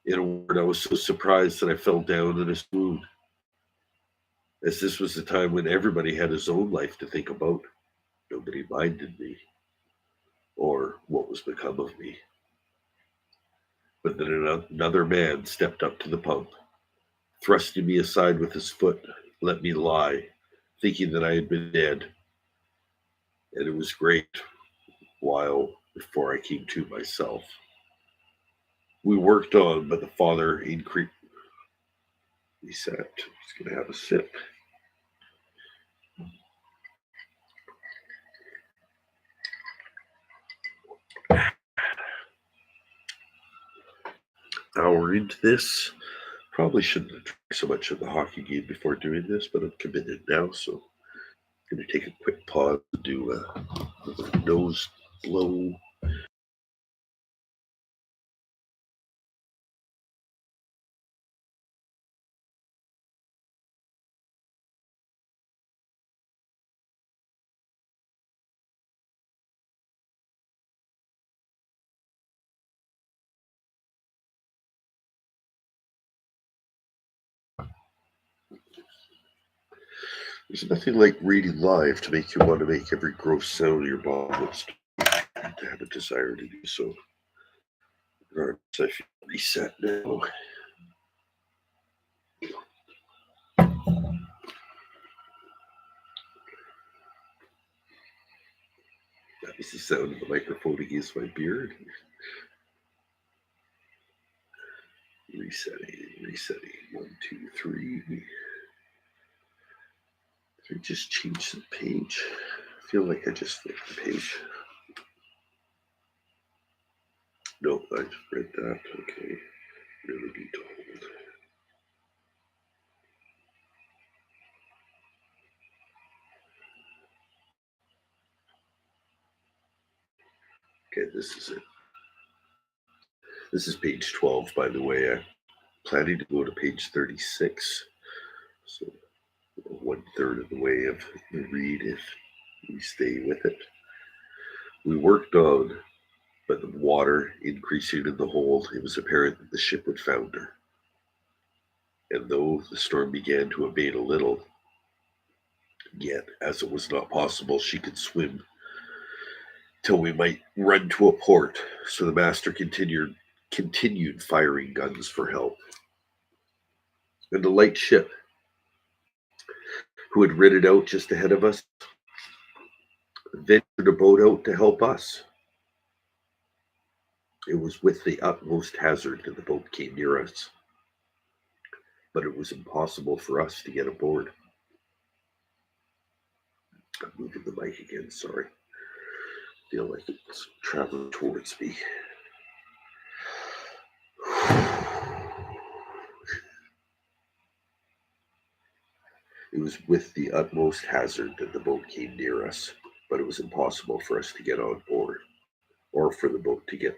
In a word, I was so surprised that I fell down in a swoon. As this was the time when everybody had his own life to think about, nobody minded me or what was become of me. But then another man stepped up to the pump, thrusting me aside with his foot, let me lie, thinking that I had been dead. And it was great while before I came to myself. We worked on, but the father increased. He sat. He's going to have a sip. Hour into this. Probably shouldn't have drank so much of the hockey game before doing this, but I'm committed now, so I'm going to take a quick pause to do a nose blow. There's nothing like reading live to make you want to make every gross sound in your body to have a desire to do so. Regardless, I feel reset now. That was the sound of the microphone against my beard. Resetting. 1, 2, 3. Did I just change the page? I feel like I just flipped the page. No, I just read that. Okay. Never be told. Okay, this is it. This is page 12, by the way. I'm planning to go to page 36. So 1/3 of the way of the read if we stay with it. We worked on, but the water increasing in the hold, it was apparent that the ship would founder. And though the storm began to abate a little, yet as it was not possible she could swim till we might run to a port, so the master continued firing guns for help. And the light ship, who had rid it out just ahead of us, ventured a boat out to help us. It was with the utmost hazard that the boat came near us, but it was impossible for us to get aboard. I'm moving the mic again, sorry. I feel like it's traveling towards me. It was with the utmost hazard that the boat came near us, but it was impossible for us to get on board, or for the boat to get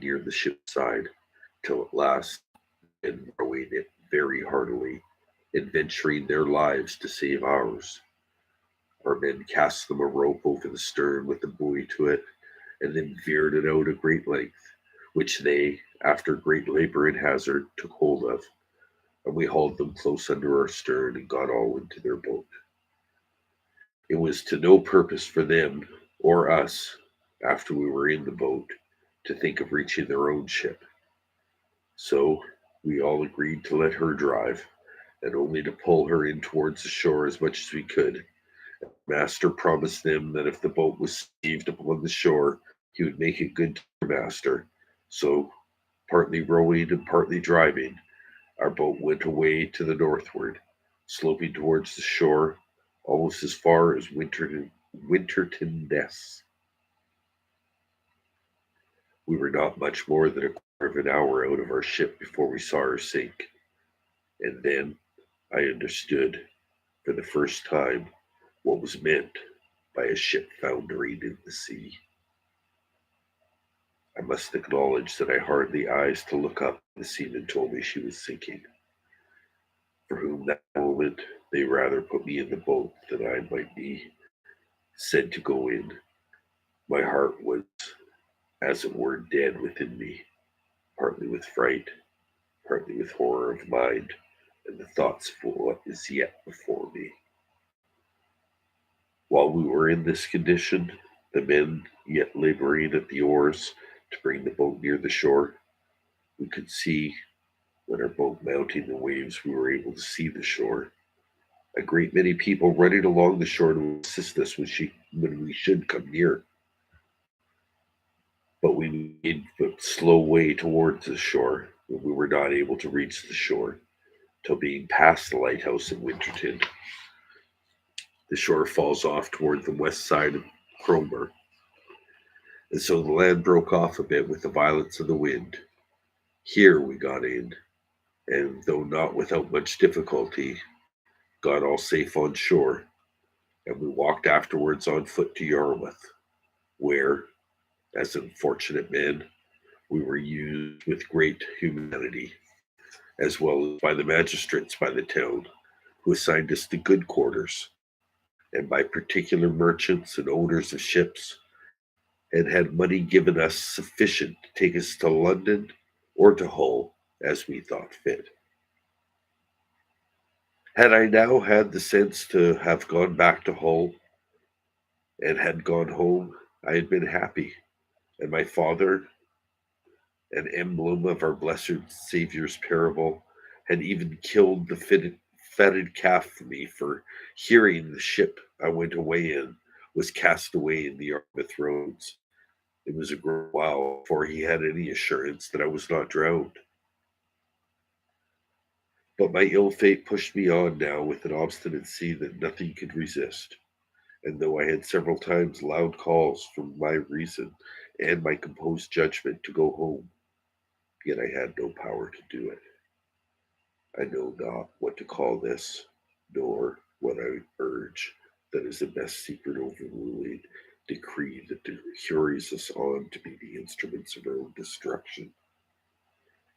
near the ship's side, till at last, and rowing it very heartily, adventuring their lives to save ours. Our men cast them a rope over the stern with a buoy to it, and then veered it out a great length, which they, after great labor and hazard, took hold of, and we hauled them close under our stern and got all into their boat. It was to no purpose for them or us, after we were in the boat, to think of reaching their own ship. So we all agreed to let her drive, and only to pull her in towards the shore as much as we could. Master promised them that if the boat was stayed upon the shore, he would make it good to their master. So, partly rowing and partly driving, our boat went away to the northward, sloping towards the shore almost as far as Winterton Ness. We were not much more than a quarter of an hour out of our ship before we saw her sink, and then I understood, for the first time, what was meant by a ship foundering in the sea. I must acknowledge that I hardly eyes to look up when the seaman told me she was sinking, for whom that moment they rather put me in the boat than I might be said to go in. My heart was, as it were, dead within me, partly with fright, partly with horror of mind, and the thoughts of what is yet before me. While we were in this condition, the men yet laboring at the oars to bring the boat near the shore, we could see, when our boat mounting the waves, we were able to see the shore. A great many people running along the shore to assist us when we should come near. But we made but slow way towards the shore, and we were not able to reach the shore till being past the lighthouse in Winterton. The shore falls off toward the west side of Cromer, and so the land broke off a bit with the violence of the wind. Here we got in, and though not without much difficulty, got all safe on shore, and we walked afterwards on foot to Yarmouth, where, as unfortunate men, we were used with great humanity, as well as by the magistrates by the town, who assigned us to good quarters, and by particular merchants and owners of ships, and had money given us sufficient to take us to London or to Hull as we thought fit. Had I now had the sense to have gone back to Hull and had gone home, I had been happy, and my father, an emblem of our blessed Saviour's parable, had even killed the fatted calf for me for hearing the ship I went away in was cast away in the Yarmouth roads. It was a great while before he had any assurance that I was not drowned. But my ill fate pushed me on now with an obstinacy that nothing could resist, and though I had several times loud calls from my reason and my composed judgment to go home, yet I had no power to do it. I know not what to call this, nor what I urge that is the best secret overruling decree that hurries us on to be the instruments of our own destruction,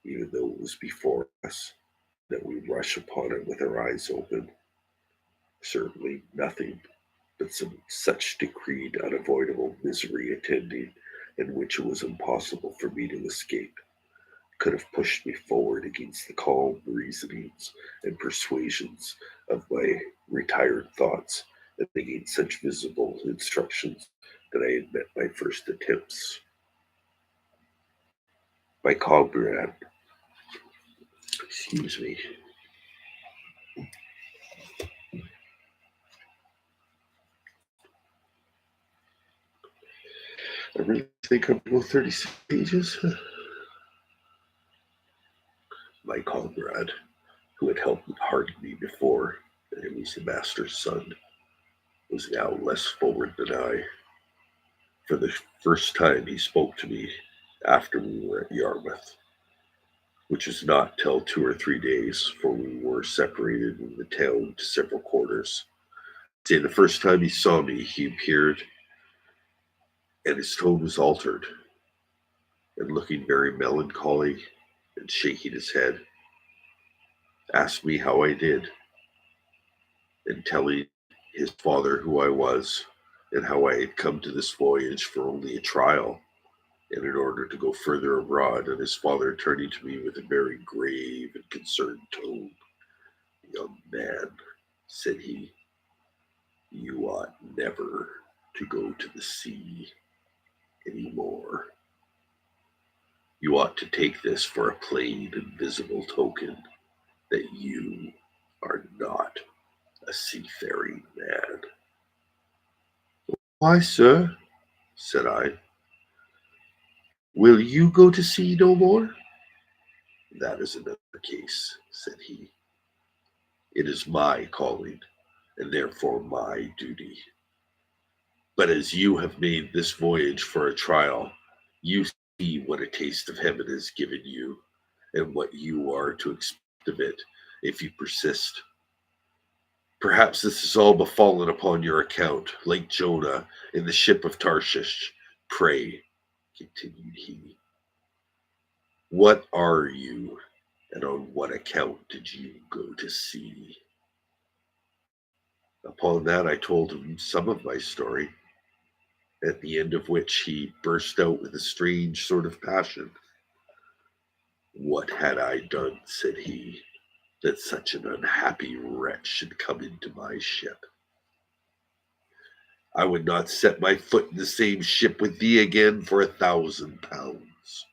even though it was before us that we rush upon it with our eyes open. Certainly nothing but some such decreed unavoidable misery attending, in which it was impossible for me to escape, could have pushed me forward against the calm reasonings and persuasions of my retired thoughts, and against such visible instructions that I had met my first attempts. My comrade, excuse me, I really think I'm going 36 pages. My comrade, who had helped harden me before, and he was the master's son, was now less forward than I. For the first time he spoke to me after we were at Yarmouth, which was not till 2 or 3 days, for we were separated in the town to several quarters. Say the first time he saw me, he appeared And his tone was altered, and looking very melancholy and shaking his head, asked me how I did, and telling his father who I was and how I had come to this voyage for only a trial and in order to go further abroad. And his father turning to me with a very grave and concerned tone, "Young man," said he, "you ought never to go to the sea any more. You ought to take this for a plain and visible token that you are not a seafaring man." "Why, sir," said I, "will you go to sea no more?" "That is another case," said he. "It is my calling, and therefore my duty. But as you have made this voyage for a trial, you see what a taste of heaven has given you, and what you are to expect of it if you persist. Perhaps this has all befallen upon your account, like Jonah in the ship of Tarshish. Pray," continued he, "what are you, and on what account did you go to sea?" Upon that I told him some of my story, at the end of which he burst out with a strange sort of passion. "What had I done," said he, "that such an unhappy wretch should come into my ship? I would not set my foot in the same ship with thee again for £1,000.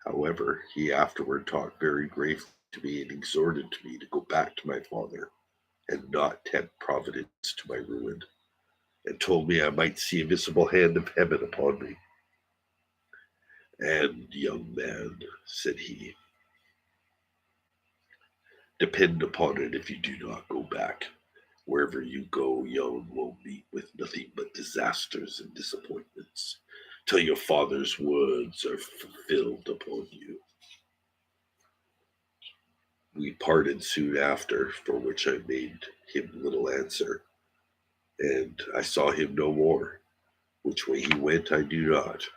However, he afterward talked very gravely to me and exhorted me to go back to my father and not tempt Providence to my ruin, and told me I might see a visible hand of heaven upon me. "And, young man," said he, "depend upon it, if you do not go back, wherever you go, you will meet with nothing but disasters and disappointments, till your father's words are fulfilled upon you." We parted soon after, for which I made him little answer, and I saw him no more. Which way he went, I do not.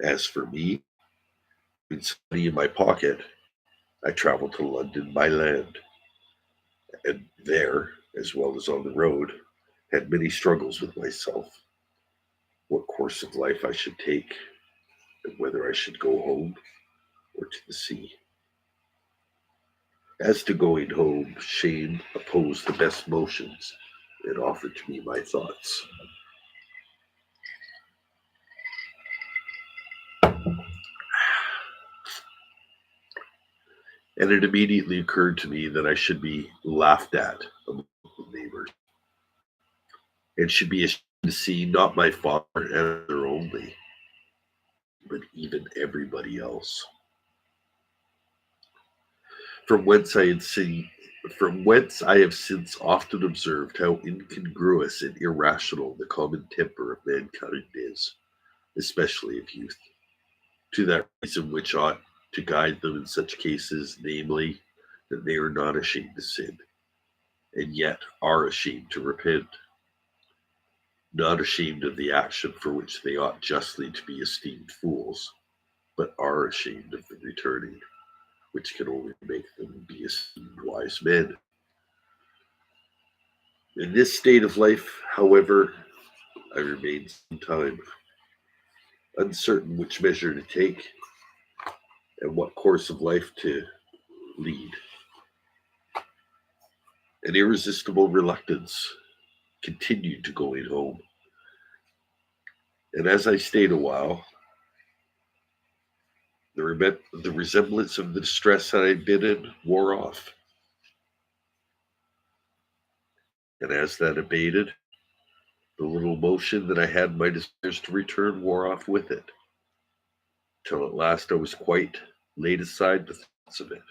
As for me, with some money in my pocket, I traveled to London by land, and there, as well as on the road, had many struggles with myself, what course of life I should take, and whether I should go home or to the sea. As to going home, shame opposed the best motions, and offered to me my thoughts. And it immediately occurred to me that I should be laughed at among the neighbors, and should be ashamed to see not my father and mother only, but even everybody else. From whence I had seen from whence I have since often observed how incongruous and irrational the common temper of mankind is, especially of youth, to that reason which ought to guide them in such cases, namely, that they are not ashamed to sin, and yet are ashamed to repent, not ashamed of the action for which they ought justly to be esteemed fools, but are ashamed of the returning, which can only make them be esteemed wise men. In this state of life, however, I remained some time, uncertain which measure to take and what course of life to lead. An irresistible reluctance continued to going home, and as I stayed a while, the resemblance of the distress that I had been in wore off, and as that abated, the little motion that I had my desires to return wore off with it, till at last I was quite laid aside the thoughts of it,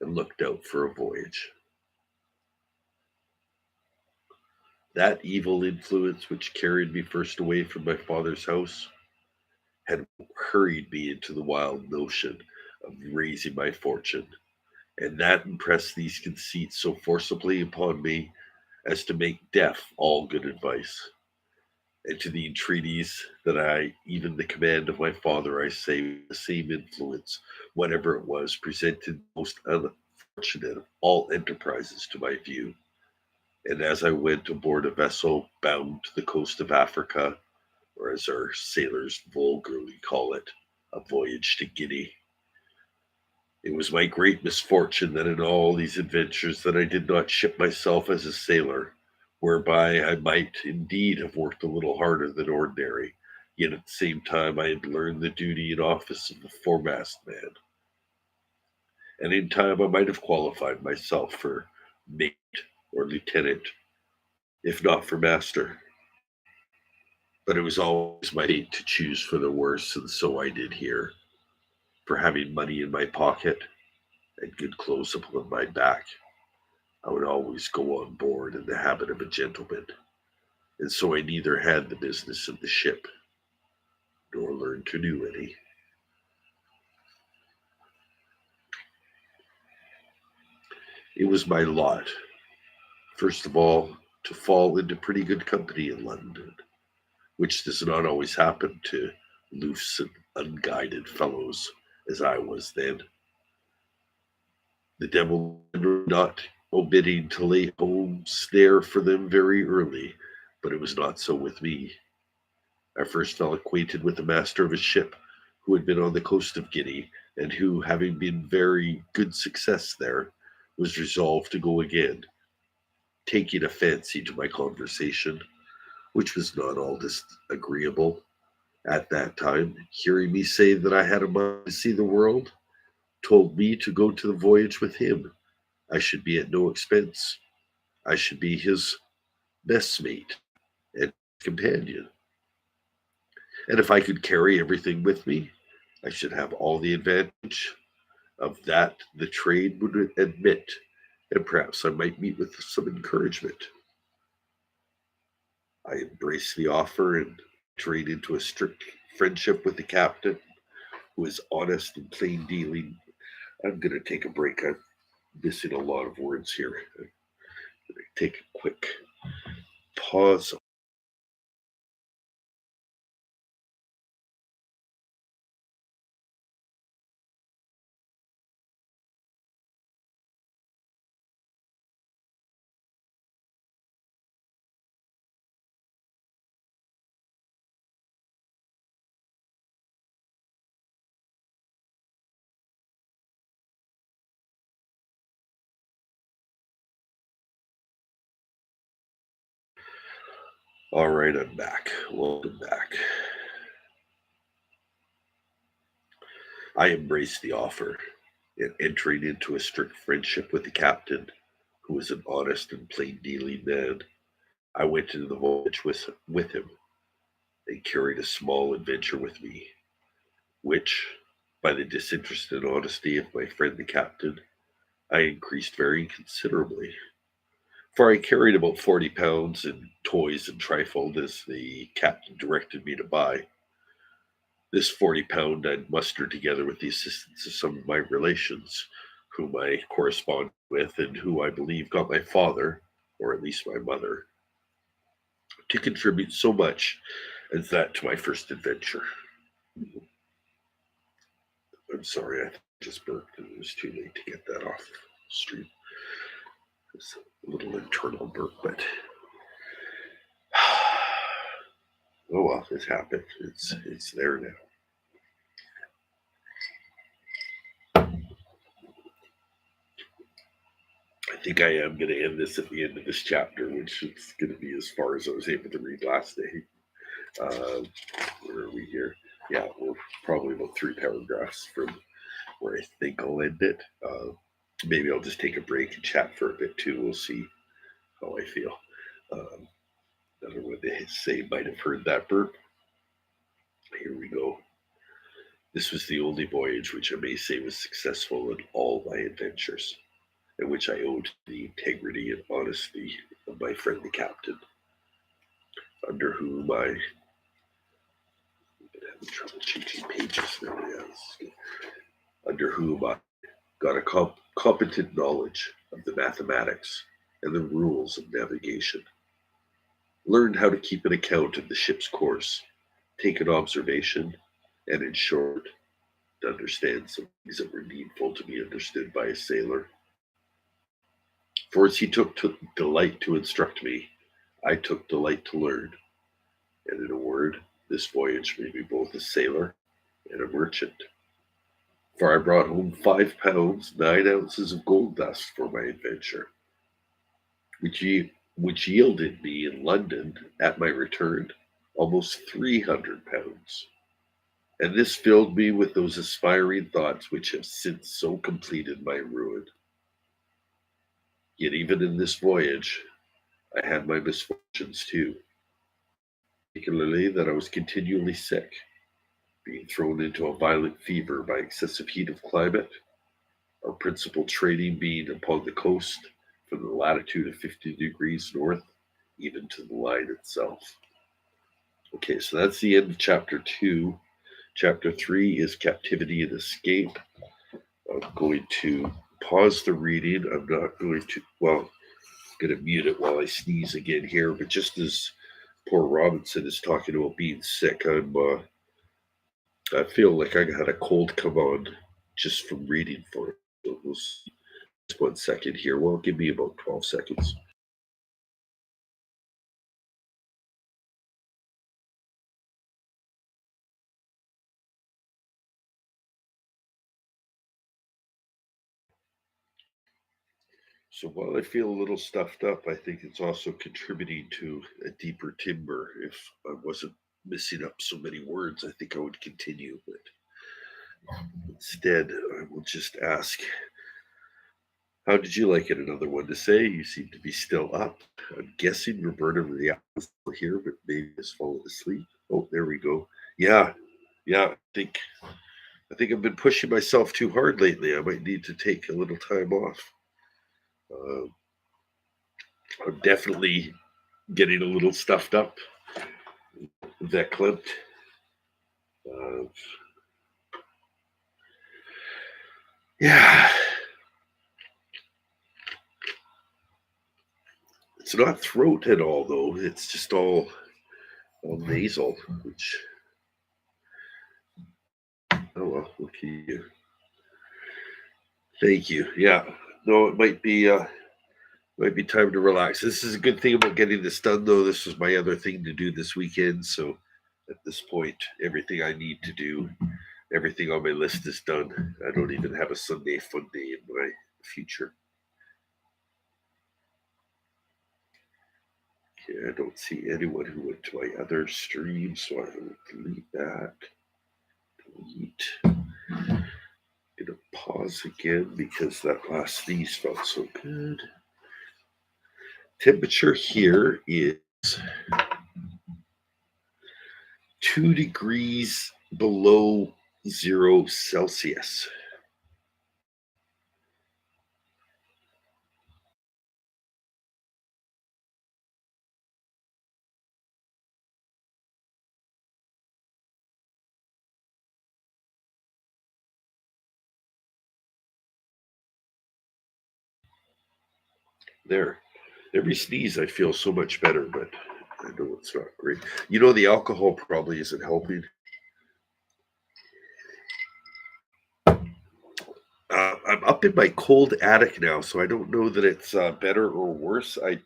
and looked out for a voyage. That evil influence which carried me first away from my father's house had hurried me into the wild notion of raising my fortune, and that impressed these conceits so forcibly upon me as to make deaf all good advice. and to the entreaties that even the command of my father, I say, with the same influence, whatever it was, presented the most unfortunate of all enterprises to my view. And as I went aboard a vessel bound to the coast of Africa, or as our sailors vulgarly call it, a voyage to Guinea, it was my great misfortune that in all these adventures that I did not ship myself as a sailor, whereby I might indeed have worked a little harder than ordinary, yet at the same time I had learned the duty and office of a foremast man, and in time I might have qualified myself for mate or lieutenant, if not for master. But it was always my fate to choose for the worse, and so I did here, for having money in my pocket and good clothes upon my back. I would always go on board in the habit of a gentleman, and so I neither had the business of the ship nor learned to do any. It was my lot, first of all, to fall into pretty good company in London, which does not always happen to loose and unguided fellows as I was then. The devil not omitting to lay home snare for them very early, but it was not so with me. I first fell acquainted with the master of a ship who had been on the coast of Guinea, and who, having been very good success there, was resolved to go again, taking a fancy to my conversation, which was not all disagreeable. At that time, hearing me say that I had a mind to see the world, told me to go to the voyage with him. I should be at no expense. I should be his messmate and companion. And if I could carry everything with me, I should have all the advantage of that the trade would admit, and perhaps I might meet with some encouragement. I embraced the offer and entered into a strict friendship with the captain, who is honest and plain dealing. I'm going to take a break. I'm missing a lot of words here. I'm going to take a quick pause. All right, I'm back. Welcome back. I embraced the offer, and entering into a strict friendship with the captain, who was an honest and plain dealing man, I went into the voyage with him, and carried a small adventure with me, which, by the disinterested honesty of my friend the captain, I increased very considerably. For I carried about 40 pounds in toys and trifled as the captain directed me to buy. This 40 pound I'd mustered together with the assistance of some of my relations, whom I corresponded with, and who I believe got my father, or at least my mother, to contribute so much as that to my first adventure. I'm sorry, I just burped and it was too late to get that off the street. It's a little internal burp, but oh well, it's happened. It's there now. I think I am going to end this at the end of this chapter, which is going to be as far as I was able to read last day. Uh, where are we here? Yeah, we're probably about 3 paragraphs from where I think I'll end it. Maybe I'll just take a break and chat for a bit too. We'll see how I feel. Um, I don't know what they say. Might have heard that burp. Here we go. This was the only voyage which I may say was successful in all my adventures, and which I owed to the integrity and honesty of my friend the captain, under whom I having trouble changing pages now. Yes. Under whom I got a competent knowledge of the mathematics and the rules of navigation. learned how to keep an account of the ship's course, take an observation, and in short, to understand some things that were needful to be understood by a sailor. For as he took delight to instruct me, I took delight to learn, and in a word, this voyage made me both a sailor and a merchant. For I brought home 5 pounds 9 ounces of gold dust for my adventure, which, which yielded me in London at my return almost 300 pounds. And this filled me with those aspiring thoughts which have since so completed my ruin. Yet even in this voyage, I had my misfortunes too, particularly that I was continually sick, being thrown into a violent fever by excessive heat of climate, our principal trading being upon the coast from the latitude of 50 degrees north, even to the line itself. Okay, so that's the end of chapter 2. Chapter 3 is captivity and escape. I'm going to pause the reading. I'm not going to, well, I'm going to mute it while I sneeze again here. But just as poor Robinson is talking about being sick, I feel like I had a cold come on just from reading for it. So we'll see. Just 1 second here. Well, give me about 12 seconds. So while I feel a little stuffed up, I think it's also contributing to a deeper timber. If I wasn't missing up so many words, I think I would continue. But instead, I will just ask, how did you like it? Another one to say? You seem to be still up. I'm guessing Roberta Real is still here, but maybe has fallen asleep. Oh, there we go. Yeah, yeah. I think I've been pushing myself too hard lately. I might need to take a little time off. Uh, I'm definitely getting a little stuffed up. Verklempt. Uh, yeah, it's not throat at all though. It's just all nasal. Which oh well, okay. Thank you. Yeah, no, it might be time to relax. This is a good thing about getting this done though. This was my other thing to do this weekend. So at this point, everything I need to do, everything on my list is done. I don't even have a Sunday fun day in my future. Okay, I don't see anyone who went to my other stream, so I will delete that. Delete. Gonna pause again because that last sneeze felt so good. Temperature here is 2 degrees below 0 Celsius. There. Every sneeze, I feel so much better, but I know it's not great. You know, the alcohol probably isn't helping. I'm up in my cold attic now, so I don't know that it's better or worse. I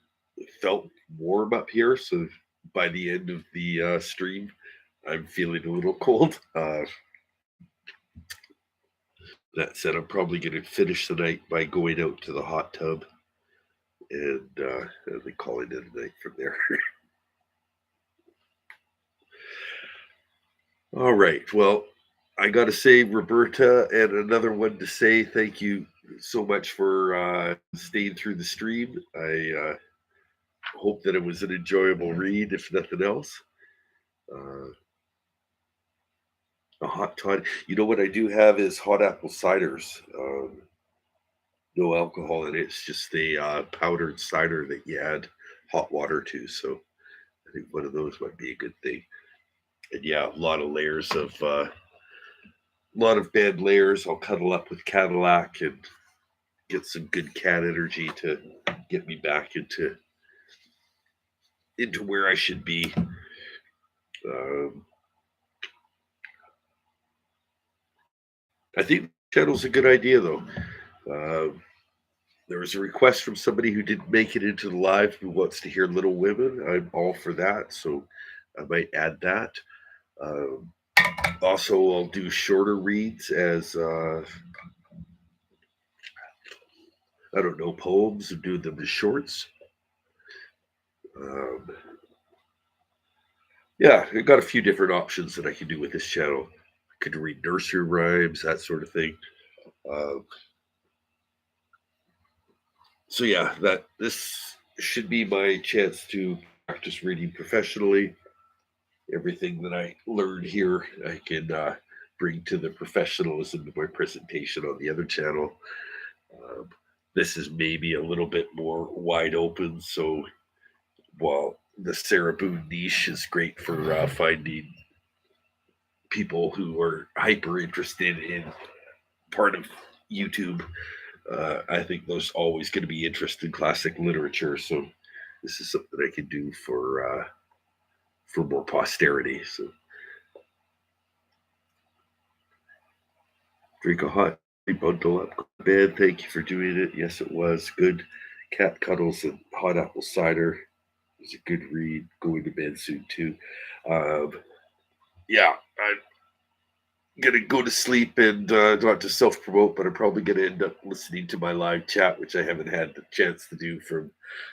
felt warm up here, so by the end of the stream, I'm feeling a little cold. That said, I'm probably going to finish the night by going out to the hot tub and then calling it a night from there. All right. Well, I got to say, Roberta, and another one to say thank you so much for staying through the stream. I hope that it was an enjoyable read, if nothing else. Uh, a hot toddy. You know what I do have is hot apple ciders. No alcohol in it. It's just a powdered cider that you add hot water to. So I think one of those might be a good thing. And yeah, a lot of layers of a lot of bed layers. I'll cuddle up with Cadillac and get some good cat energy to get me back into into where I should be. Um, I think the channel's a good idea, though. Um, there was a request from somebody who didn't make it into the live who wants to hear Little Women. I'm all for that, so I might add that. Um, Also, I'll do shorter reads as I don't know, poems and do them as shorts. Um, yeah, I got a few different options that I can do with this channel. I could read nursery rhymes, that sort of thing. Um, so yeah, that this should be my chance to practice reading professionally. Everything that I learned here, I can bring to the professionalism of my presentation on the other channel. Um, this is maybe a little bit more wide open, so while the Sarah Boone niche is great for finding people who are hyper interested in part of YouTube, I think there's always going to be interest in classic literature. So this is something I can do for more posterity. So drink a hot tea, bundle up, go to bed. Thank you for doing it. Yes, it was good. Cat cuddles and hot apple cider. It was a good read. Going to bed soon too. Um, yeah, I'm gonna go to sleep and not to self promote, but I'm probably gonna end up listening to my live chat, which I haven't had the chance to do from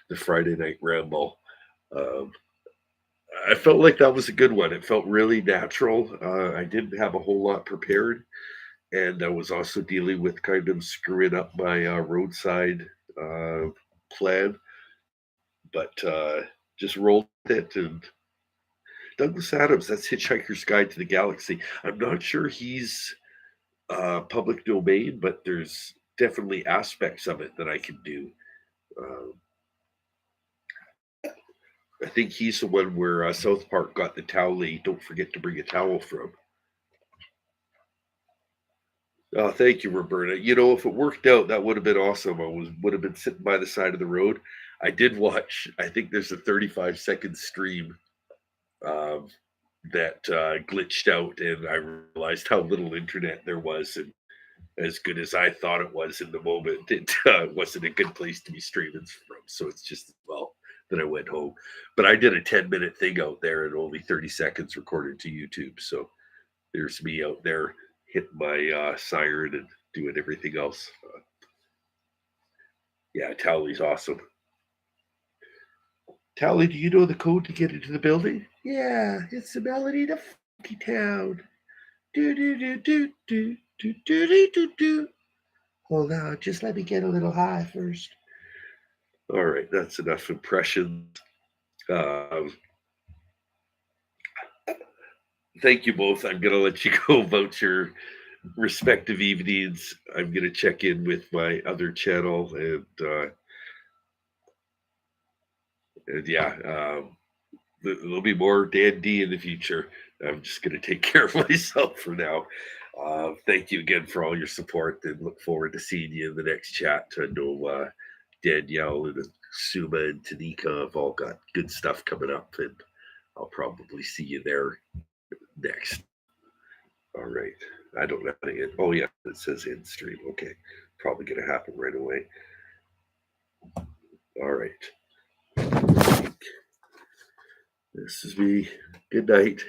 the Friday night ramble. Um, I felt like that was a good one. It felt really natural. I didn't have a whole lot prepared, and I was also dealing with kind of screwing up my roadside uh, plan, but just rolled it. And Douglas Adams, that's Hitchhiker's Guide to the Galaxy. I'm not sure he's public domain, but there's definitely aspects of it that I can do. Um, I think he's the one where South Park got the towel. Don't forget to bring a towel from. Oh, thank you, Roberta. You know, if it worked out, that would have been awesome. Would have been sitting by the side of the road. I did watch. I think there's a 35-second stream um, that glitched out, and I realized how little internet there was, and as good as I thought it was in the moment, it wasn't a good place to be streaming from. So it's just well that I went home. But I did a 10-minute thing out there and only 30 seconds recorded to YouTube. So there's me out there hitting my siren and doing everything else. Yeah, Towley's awesome. Towley, do you know the code to get into the building? Yeah, it's the melody to Funky Town. Do do do do do do do do do do. Hold on, just let me get a little high first. All right, that's enough impressions. Um, thank you both. I'm going to let you go about your respective evenings. I'm going to check in with my other channel and yeah, there'll be more Dan D in the future. I'm just going to take care of myself for now. Thank you again for all your support and look forward to seeing you in the next chat. I know Danielle and Suma and Tanika have all got good stuff coming up, and I'll probably see you there next. All right. I don't know how to end. Oh, yeah, it says end stream. Okay. Probably going to happen right away. All right. This is me. Good night.